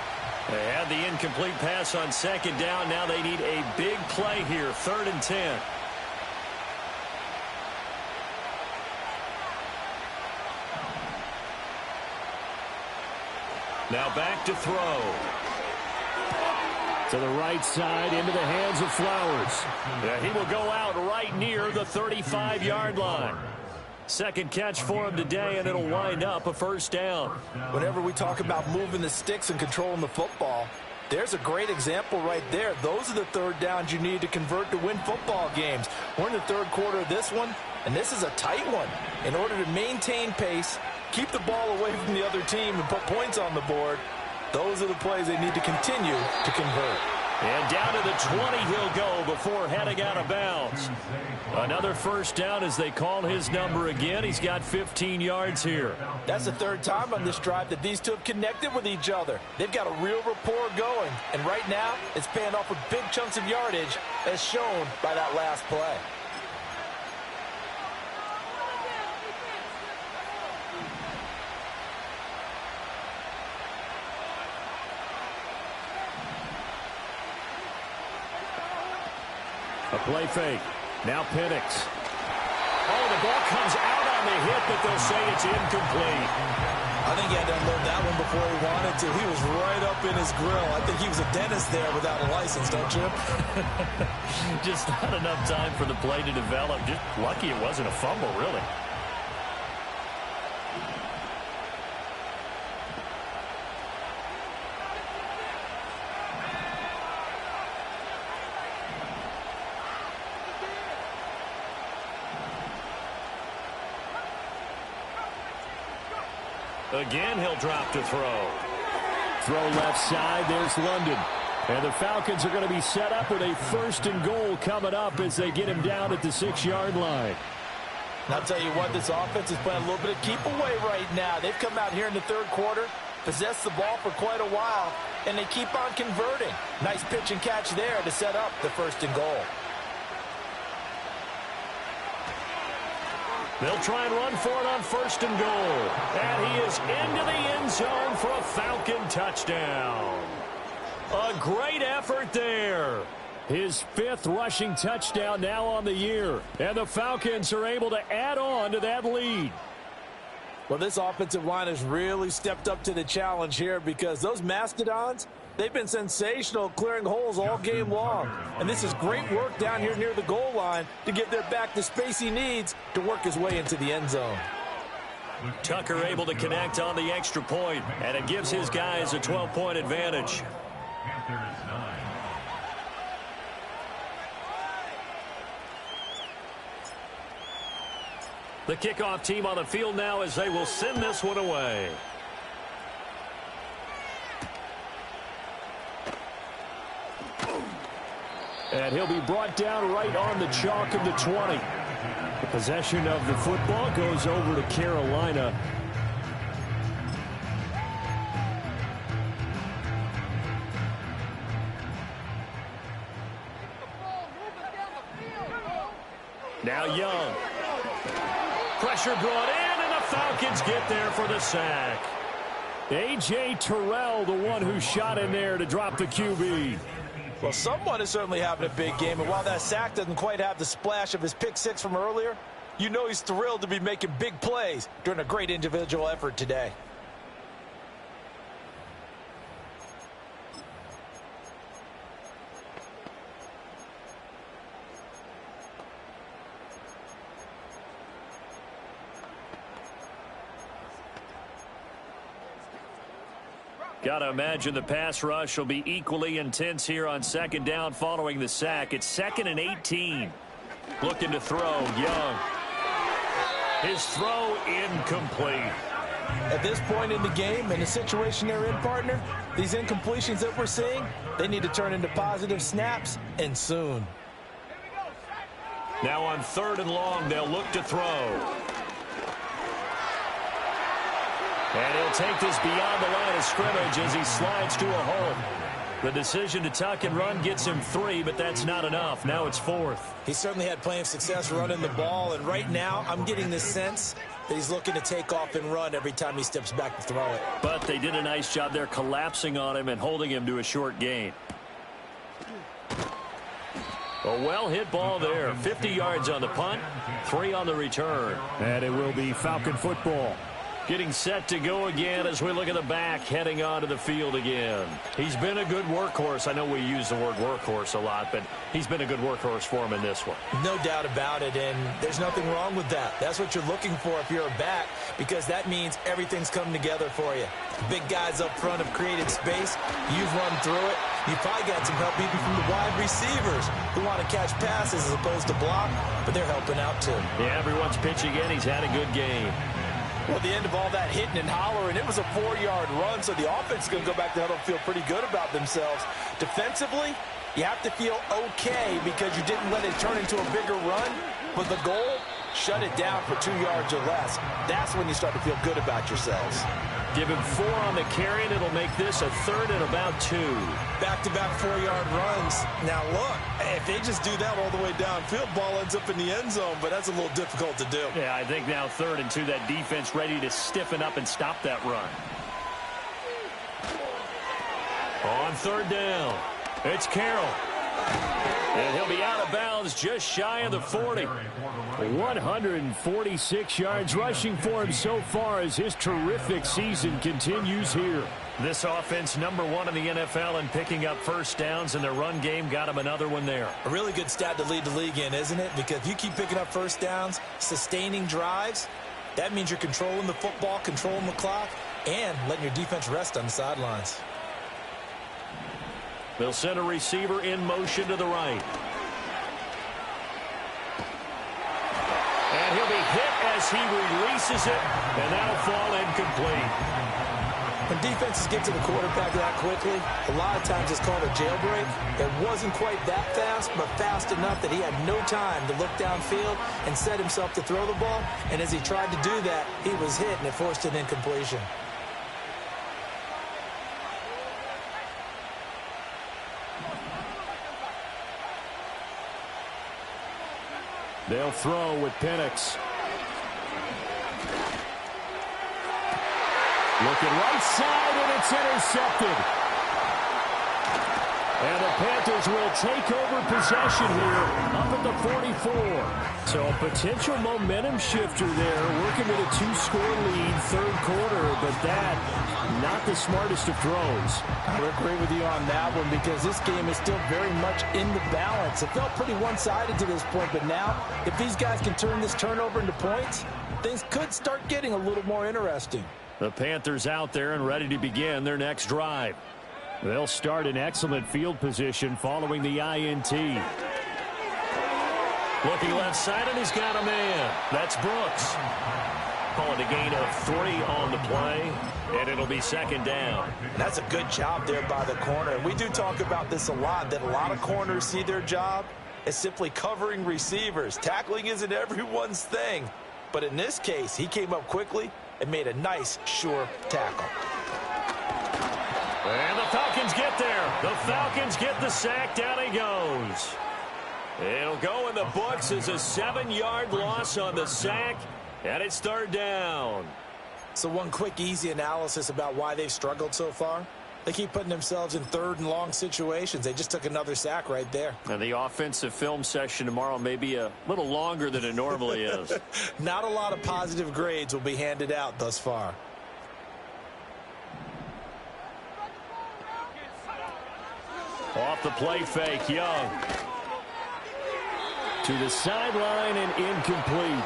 S4: They had the incomplete pass on 2nd down. Now they need a big play here, 3rd and 10. Now back to throw. To the right side, into the hands of Flowers. Yeah, he will go out right near the 35-yard line. 2nd catch for him today, and it'll wind up a 1st down.
S2: Whenever we talk about moving the sticks and controlling the football, there's a great example right there. Those are the 3rd downs you need to convert to win football games. We're in the 3rd quarter of this one, and this is a tight one. In order to maintain pace, keep the ball away from the other team, and put points on the board, those are the plays they need to continue to convert.
S4: And down to the 20 he'll go before heading out of bounds. Another first down as they call his number again. He's got 15 yards here.
S2: That's the third time on this drive that these two have connected with each other. They've got a real rapport going. And right now, it's paying off with big chunks of yardage as shown by that last play.
S4: A play fake. Now Penix. Oh, the ball comes out on the hit, but they'll say it's incomplete.
S2: I think he had to unload that one before he wanted to. He was right up in his grill. I think he was a dentist there without a license, don't you?
S4: Just not enough time for the play to develop. Just lucky it wasn't a fumble, really. Again, he'll drop to throw. Throw left side. There's London. And the Falcons are going to be set up with a 1st and goal coming up as they get him down at the 6-yard line.
S2: And I'll tell you what, this offense is playing a little bit of keep away right now. They've come out here in the third quarter, possessed the ball for quite a while, and they keep on converting. Nice pitch and catch there to set up the 1st and goal.
S4: They'll try and run for it on 1st and goal. And he is into the end zone for a Falcon touchdown. A great effort there. His 5th rushing touchdown now on the year. And the Falcons are able to add on to that lead.
S2: Well, this offensive line has really stepped up to the challenge here because those Mastodons, they've been sensational clearing holes all game long. And this is great work down here near the goal line to give their back the space he needs to work his way into the end zone.
S4: Tucker able to connect on the extra point, and it gives his guys a 12-point advantage. The kickoff team on the field now as they will send this one away. And he'll be brought down right on the chalk of the 20. The possession of the football goes over to Carolina. Now Young. Pressure brought in, and the Falcons get there for the sack. A.J. Terrell, the one who shot in there to drop the QB.
S2: Well, someone is certainly having a big game, and while that sack doesn't quite have the splash of his pick six from earlier, you know he's thrilled to be making big plays during a great individual effort today.
S4: Got to imagine the pass rush will be equally intense here on 2nd down following the sack. It's 2nd and 18. Looking to throw, Young. His throw incomplete.
S2: At this point in the game, in the situation they're in, partner, these incompletions that we're seeing, they need to turn into positive snaps, and soon.
S4: Now on 3rd and long, they'll look to throw. And he'll take this beyond the line of scrimmage as he slides to a hole. The decision to tuck and run gets him 3, but that's not enough. Now it's 4th.
S2: He certainly had plenty of success running the ball, and right now I'm getting the sense that he's looking to take off and run every time he steps back to throw it.
S4: But they did a nice job there collapsing on him and holding him to a short gain. A well-hit ball there. 50 yards on the punt, 3 on the return. And it will be Falcon football. Getting set to go again as we look at the back heading onto the field again. He's been a good workhorse. I know we use the word workhorse a lot, but he's been a good workhorse for him in this one.
S2: No doubt about it, and there's nothing wrong with that. That's what you're looking for if you're a back, because that means everything's coming together for you. Big guys up front have created space. You've run through it. You've probably got some help even from the wide receivers who want to catch passes as opposed to block, but they're helping out too.
S4: Yeah, everyone's pitching in. He's had a good game.
S2: Well, at the end of all that hitting and hollering, it was a 4-yard run, so the offense is going to go back to the huddle and feel pretty good about themselves. Defensively, you have to feel okay because you didn't let it turn into a bigger run, but the goal, shut it down for 2 yards or less. That's when you start to feel good about yourselves.
S4: Give him 4 on the carry, and it'll make this a 3rd and about 2.
S2: Back-to-back 4-yard runs. Now, look, if they just do that all the way downfield, ball ends up in the end zone, but that's a little difficult to do.
S4: Yeah, I think now 3rd and 2, that defense ready to stiffen up and stop that run. On 3rd down, it's Carroll. And he'll be out of bounds just shy of the 40. 146 yards rushing for him so far as his terrific season continues here. This offense #1 in the NFL in picking up first downs, and their run game got him another one there.
S2: A really good stat to lead the league in, isn't it? Because if you keep picking up first downs, sustaining drives, that means you're controlling the football, controlling the clock, and letting your defense rest on the sidelines.
S4: They'll send a receiver in motion to the right. And he'll be hit as he releases it, and that'll fall incomplete.
S2: When defenses get to the quarterback that quickly, a lot of times it's called a jailbreak. It wasn't quite that fast, but fast enough that he had no time to look downfield and set himself to throw the ball. And as he tried to do that, he was hit, and it forced an incompletion.
S4: They'll throw with Penix. Looking right side, and it's intercepted. And the Panthers will take over possession here up at the 44. So a potential momentum shifter there, working with a 2-score lead, 3rd quarter, but that, not the smartest of throws.
S2: I would agree with you on that one because this game is still very much in the balance. It felt pretty one-sided to this point, but now, if these guys can turn this turnover into points, things could start getting a little more interesting.
S4: The Panthers out there and ready to begin their next drive. They'll start in excellent field position following the INT. Looking left side, and he's got a man. That's Brooks. Calling a gain of 3 on the play, and it'll be 2nd down.
S2: That's a good job there by the corner. And we do talk about this a lot, that a lot of corners see their job as simply covering receivers. Tackling isn't everyone's thing. But in this case, he came up quickly and made a nice, sure tackle.
S4: And the Falcons get there. The Falcons get the sack. Down he goes. It'll go in the books as a 7-yard loss on the sack, and it's 3rd down.
S2: So one quick, easy analysis about why they've struggled so far. They keep putting themselves in 3rd and long situations. They just took another sack right there.
S4: And the offensive film session tomorrow may be a little longer than it normally is.
S2: Not a lot of positive grades will be handed out thus far.
S4: Off the play fake, Young. To the sideline and incomplete.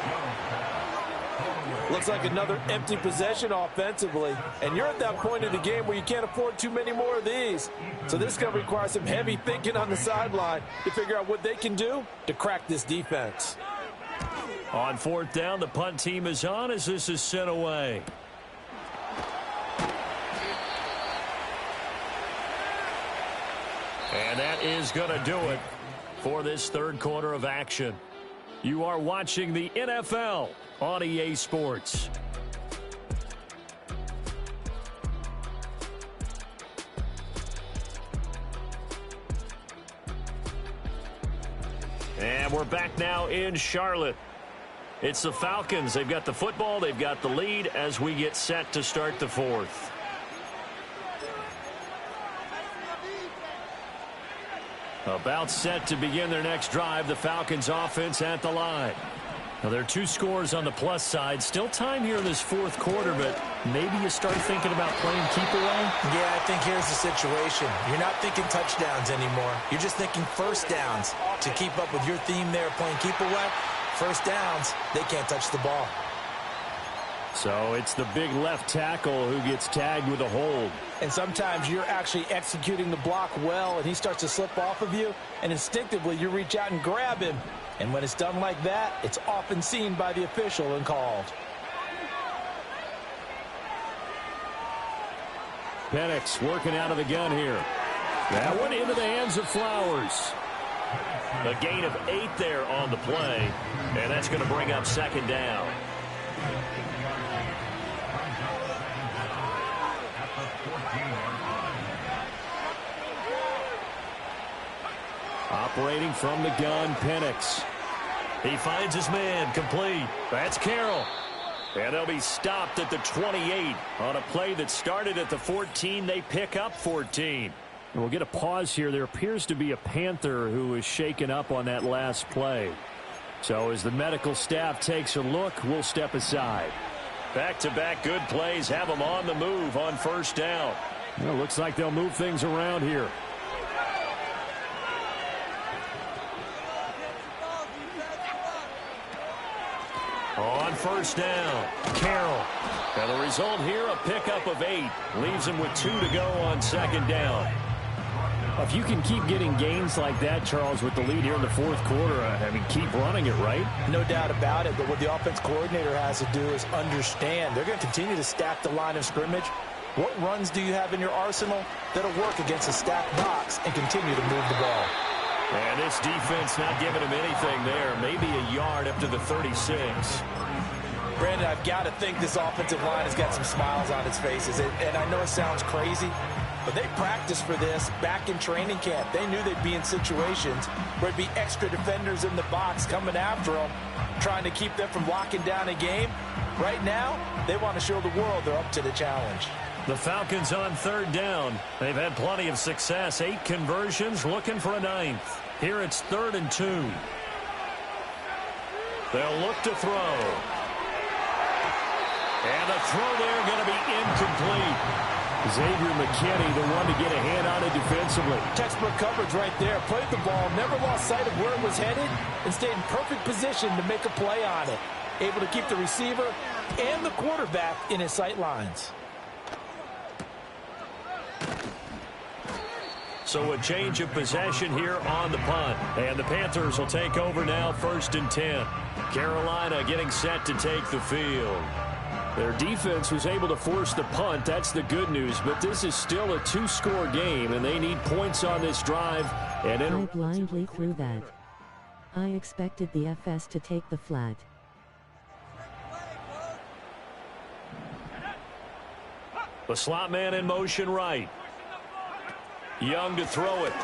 S2: Looks like another empty possession offensively. And you're at that point of the game where you can't afford too many more of these. So this is going to require some heavy thinking on the sideline to figure out what they can do to crack this defense.
S4: On 4th down, the punt team is on as this is sent away. And that is going to do it for this 3rd quarter of action. You are watching the NFL on EA Sports. And we're back now in Charlotte. It's the Falcons. They've got the football. They've got the lead as we get set to start the 4th. About set to begin their next drive. The Falcons offense at the line. Now, there are 2 scores on the plus side. Still time here in this 4th quarter, but maybe you start thinking about playing keep away?
S2: Yeah, I think here's the situation. You're not thinking touchdowns anymore. You're just thinking first downs. To keep up with your theme there, playing keep away, first downs, they can't touch the ball.
S4: So it's the big left tackle who gets tagged with a hold.
S2: And sometimes you're actually executing the block well, and he starts to slip off of you, and instinctively you reach out and grab him. And when it's done like that, it's often seen by the official and called.
S4: Penix working out of the gun here. That one into the hands of Flowers. A gain of 8 there on the play, and that's going to bring up second down. Operating from the gun, Penix. He finds his man, complete. That's Carroll. And they'll be stopped at the 28 on a play that started at the 14. They pick up 14. And we'll get a pause here. There appears to be a Panther who was shaken up on that last play. So as the medical staff takes a look, we'll step aside. Back-to-back good plays have them on the move on first down. Well, looks like they'll move things around here. On first down, Carroll. And the result here, a pickup of 8. Leaves him with 2 to go on second down. If you can keep getting gains like that, Charles, with the lead here in the fourth quarter, I mean, keep running it, right?
S2: No doubt about it, but what the offense coordinator has to do is understand they're going to continue to stack the line of scrimmage. What runs do you have in your arsenal that'll work against a stacked box and continue to move the ball?
S4: And this defense not giving him anything there. Maybe a yard up to the 36.
S2: Brandon, I've got to think this offensive line has got some smiles on its faces. And I know it sounds crazy, but they practiced for this back in training camp. They knew they'd be in situations where there'd be extra defenders in the box coming after them, trying to keep them from locking down a game. Right now, they want to show the world they're up to the challenge.
S4: The Falcons on third down. They've had plenty of success. 8 conversions, looking for a 9th. Here it's 3rd and 2. They'll look to throw. And the throw there going to be incomplete. Xavier McKinney, the one to get a hand on it defensively.
S2: Textbook coverage right there. Played the ball, never lost sight of where it was headed, and stayed in perfect position to make a play on it. Able to keep the receiver and the quarterback in his sight lines.
S4: So a change of possession here on the punt. And the Panthers will take over now, 1st and 10. Carolina getting set to take the field. Their defense was able to force the punt. That's the good news. But this is still a 2-score game, and they need points on this drive. And
S3: I blindly threw that. I expected the FS to take the flat.
S4: The slot man in motion right. Young to throw it.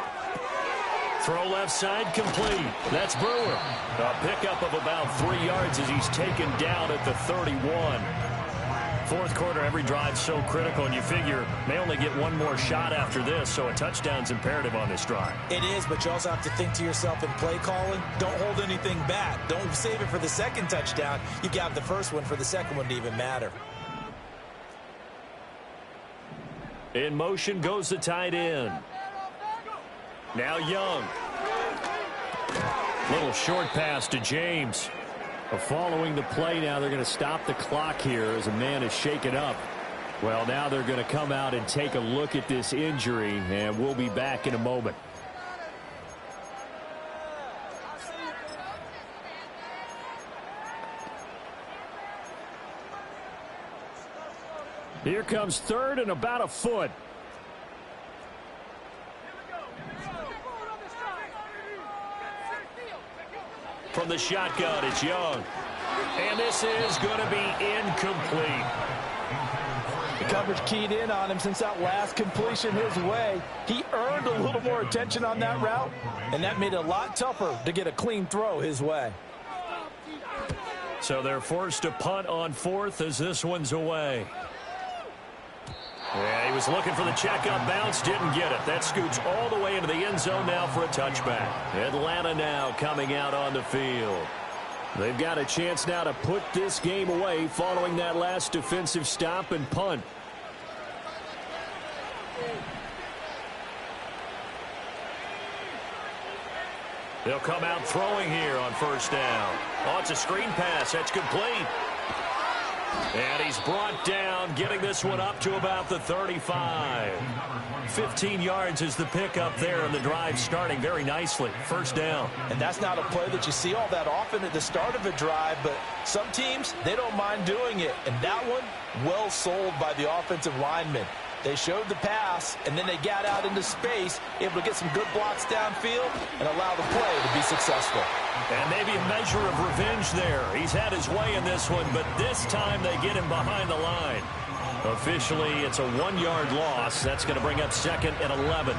S4: Throw left side, complete. That's Brewer. A pickup of about 3 yards as he's taken down at the 31. Fourth quarter, every drive's so critical, and you figure may only get one more shot after this, so a touchdown's imperative on this drive.
S2: It is, but you also have to think to yourself in play calling, don't hold anything back. Don't save it for the second touchdown. You got the first one for the second one to even matter.
S4: In motion goes the tight end. Now Young. Little short pass to James. Following the play now, they're going to stop the clock here as a man is shaken up. Well, now they're going to come out and take a look at this injury, and we'll be back in a moment. Here comes 3rd and about a foot. From the shotgun, it's Young. And this is going to be incomplete.
S2: The coverage keyed in on him since that last completion his way. He earned a little more attention on that route, and that made it a lot tougher to get a clean throw his way.
S4: So they're forced to punt on 4th as this one's away. Yeah, he was looking for the checkup bounce, didn't get it. That scoots all the way into the end zone now for a touchback. Atlanta now coming out on the field. They've got a chance now to put this game away following that last defensive stop and punt. They'll come out throwing here on first down. Oh, it's a screen pass. That's complete. And he's brought down, getting this one up to about the 35. 15 yards is the pickup there, and the drive starting very nicely. First down.
S2: And that's not a play that you see all that often at the start of a drive, but some teams, they don't mind doing it. And that one, well sold by the offensive lineman. They showed the pass, and then they got out into space, able to get some good blocks downfield and allow the play to be successful.
S4: And maybe a measure of revenge there. He's had his way in this one, but this time they get him behind the line. Officially, it's a 1-yard loss. That's going to bring up 2nd and 11.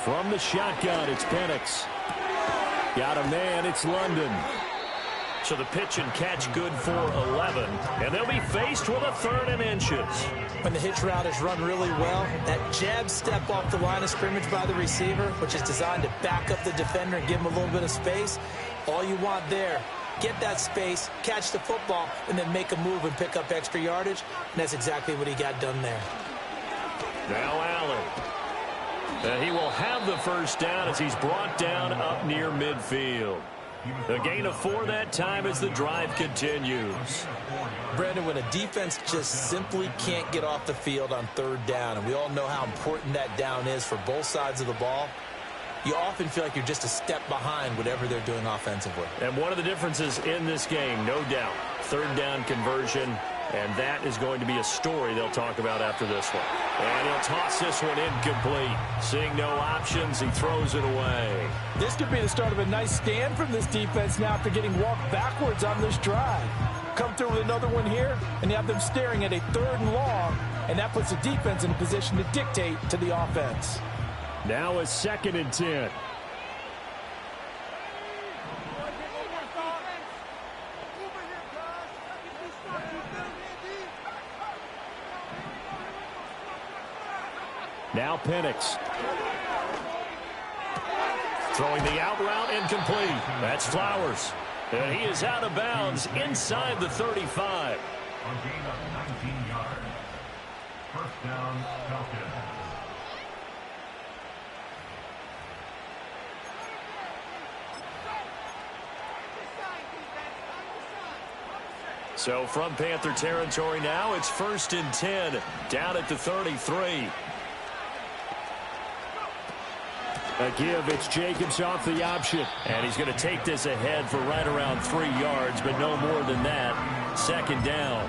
S4: From the shotgun, it's Penix. Got a man, it's London. So the pitch and catch good for 11. And they'll be faced with a 3rd and inches.
S2: When the hitch route is run really well, that jab step off the line of scrimmage by the receiver, which is designed to back up the defender and give him a little bit of space, all you want there, get that space, catch the football, and then make a move and pick up extra yardage. And that's exactly what he got done there.
S4: Now Allen. He will have the first down as he's brought down up near midfield. A gain of 4 that time as the drive continues.
S2: Brandon, when a defense just simply can't get off the field on 3rd down, and we all know how important that down is for both sides of the ball, you often feel like you're just a step behind whatever they're doing offensively.
S4: And one of the differences in this game, no doubt, 3rd down conversion, and that is going to be a story they'll talk about after this one. And he'll toss this one incomplete. Seeing no options, he throws it away.
S6: This could be the start of a nice stand from this defense now after getting walked backwards on this drive. Come through with another one here, and you have them staring at a 3rd and long, and that puts the defense in a position to dictate to the offense.
S4: Now a 2nd and 10. Now Penix. Throwing the out route incomplete. That's Flowers. And he is out of bounds inside the 35.
S7: On gain of 19 yards. First down, Falcons.
S4: So from Panther territory now, it's 1st and 10 down at the 33. A give, it's Jacobs off the option. And he's going to take this ahead for right around 3 yards, but no more than that. 2nd down.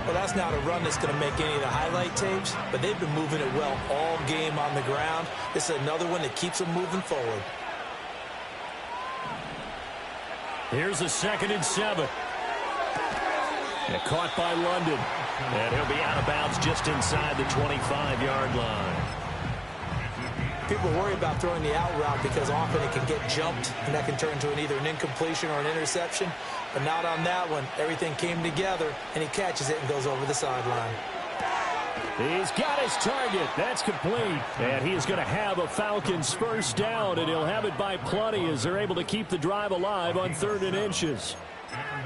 S2: Well, that's not a run that's going to make any of the highlight tapes, but they've been moving it well all game on the ground. This is another one that keeps them moving forward.
S4: Here's a 2nd and 7. And caught by London. And he'll be out of bounds just inside the 25-yard line.
S2: People worry about throwing the out route because often it can get jumped, and that can turn into either an incompletion or an interception. But not on that one. Everything came together, and he catches it and goes over the sideline.
S4: He's got his target. That's complete. And he is going to have a Falcons first down, and he'll have it by plenty as they're able to keep the drive alive on 3rd and inches.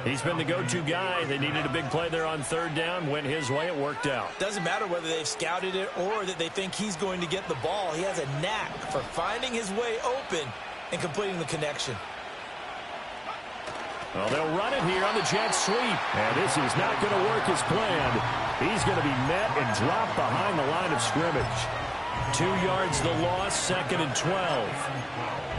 S4: He's been the go-to guy. They needed a big play there on 3rd down. Went his way. It worked out.
S2: Doesn't matter whether they've scouted it or that they think he's going to get the ball. He has a knack for finding his way open and completing the connection.
S4: Well, they'll run it here on the jet sweep. And this is not going to work as planned. He's going to be met and dropped behind the line of scrimmage. 2 yards the loss, 2nd and 12.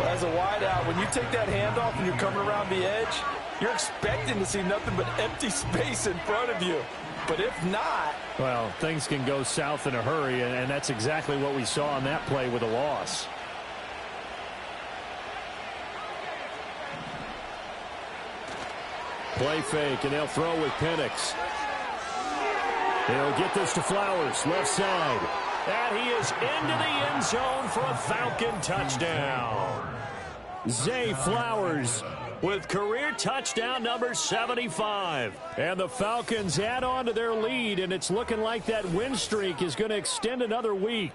S6: Well, as a wideout, when you take that handoff and you're coming around the edge, you're expecting to see nothing but empty space in front of you. But if not...
S4: Well, things can go south in a hurry, and that's exactly what we saw on that play with a loss. Play fake, and they'll throw with Penix. They'll get this to Flowers, left side. And he is into the end zone for a Falcon touchdown. Zay Flowers with career touchdown number 75. And the Falcons add on to their lead, and it's looking like that win streak is going to extend another week.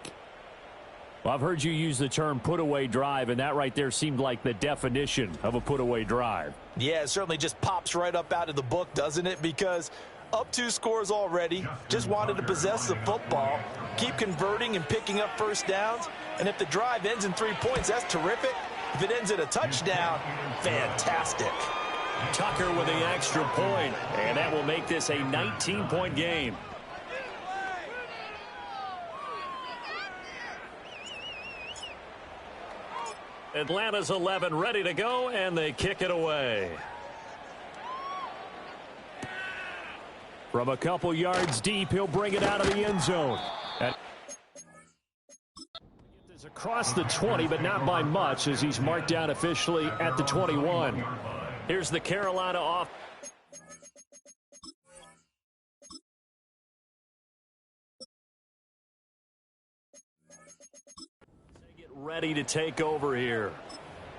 S4: Well, I've heard you use the term put-away drive, and that right there seemed like the definition of a put-away drive.
S2: Yeah, it certainly just pops right up out of the book, doesn't it? Because up 2 scores already, just wanted to possess the football, keep converting and picking up first downs, and if the drive ends in 3 points, that's terrific. If it ends in a touchdown, fantastic.
S4: Tucker with the extra point, and that will make this a 19-point game. Atlanta's 11 ready to go, and they kick it away. From a couple yards deep, he'll bring it out of the end zone. It's across the 20, but not by much, as he's marked down officially at the 21. Here's the Carolina off. They get ready to take over here.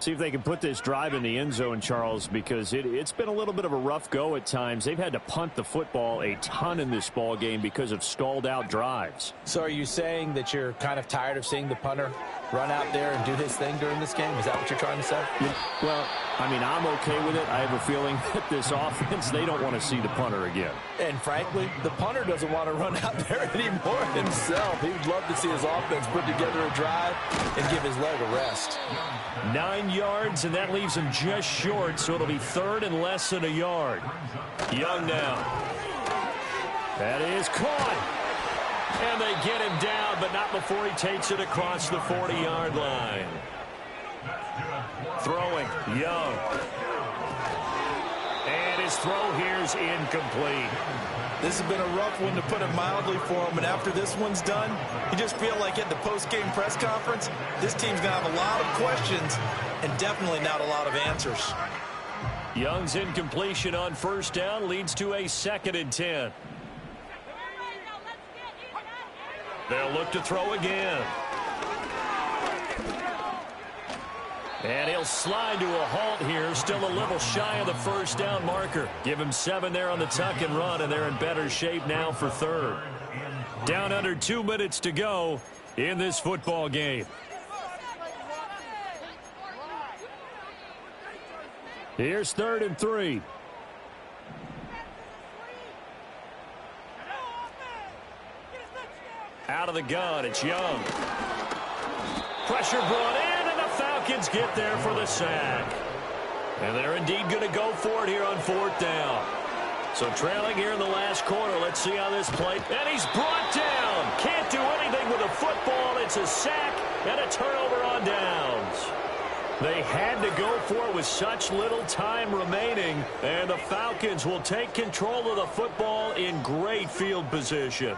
S4: See if they can put this drive in the end zone, Charles, because it's been a little bit of a rough go at times. They've had to punt the football a ton in this ball game because of stalled-out drives.
S2: So are you saying that you're kind of tired of seeing the punter run out there and do his thing during this game? Is that what you're trying to say?
S4: Yeah, well, I mean, I'm okay with it. I have a feeling that this offense, they don't want to see the punter again.
S2: And frankly, the punter doesn't want to run out there anymore himself. He would love to see his offense put together a drive and give his leg a rest.
S4: 9 yards, and that leaves him just short, so it'll be third and less than a yard. Young now. That is caught. And they get him down, but not before he takes it across the 40-yard line. Throwing, Young. And his throw here's incomplete.
S2: This has been a rough one, to put it mildly, for him. And after this one's done, you just feel like at the post-game press conference, this team's going to have a lot of questions and definitely not a lot of answers.
S4: Young's incompletion on first down leads to a 2nd and 10. They'll look to throw again. And he'll slide to a halt here. Still a little shy of the first down marker. Give him 7 there on the tuck and run, and they're in better shape now for third. Down under 2 minutes to go in this football game. Here's 3rd and 3. Out of the gun, it's Young. Pressure brought in, and the Falcons get there for the sack. And they're indeed going to go for it here on 4th down. So trailing here in the last quarter, let's see how this plays. And he's brought down. Can't do anything with a football. It's a sack and a turnover on downs. They had to go for it with such little time remaining, and the Falcons will take control of the football in great field position.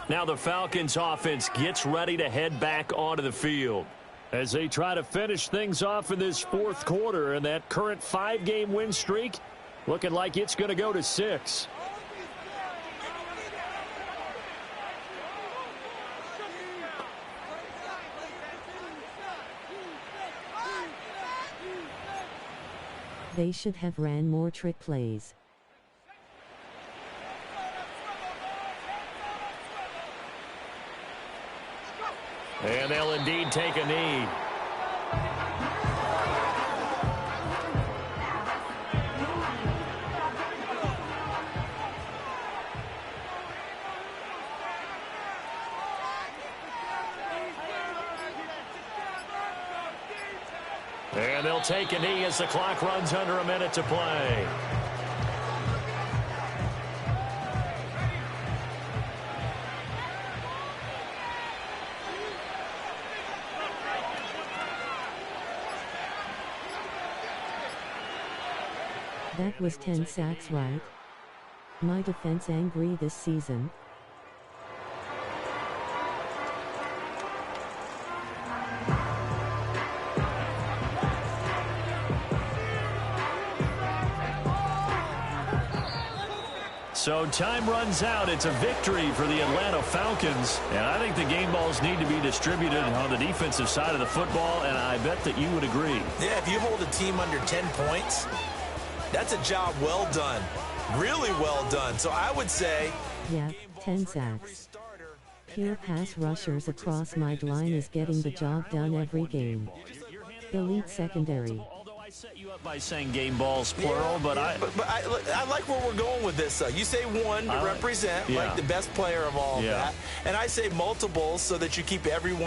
S4: Now the Falcons offense gets ready to head back onto the field as they try to finish things off in this 4th quarter, and that current 5-game win streak looking like it's going to go to 6.
S3: They should have ran more trick plays.
S4: And they'll indeed take a knee. And they'll take a knee as the clock runs under a minute to play.
S3: That was 10 sacks, right? My defense angry this season.
S4: So time runs out. It's a victory for the Atlanta Falcons. And I think the game balls need to be distributed on the defensive side of the football, and I bet that you would agree.
S2: Yeah, if you hold a team under 10 points, that's a job well done. Really well done. So I would say...
S3: Yeah, 10 sacks. Pure pass rushers across my line is getting the job done every game. Elite secondary.
S4: I set you up by saying game balls plural, but I
S2: like where we're going with this. You say one to represent, like the best player of all of that. And I say multiples so that you keep everyone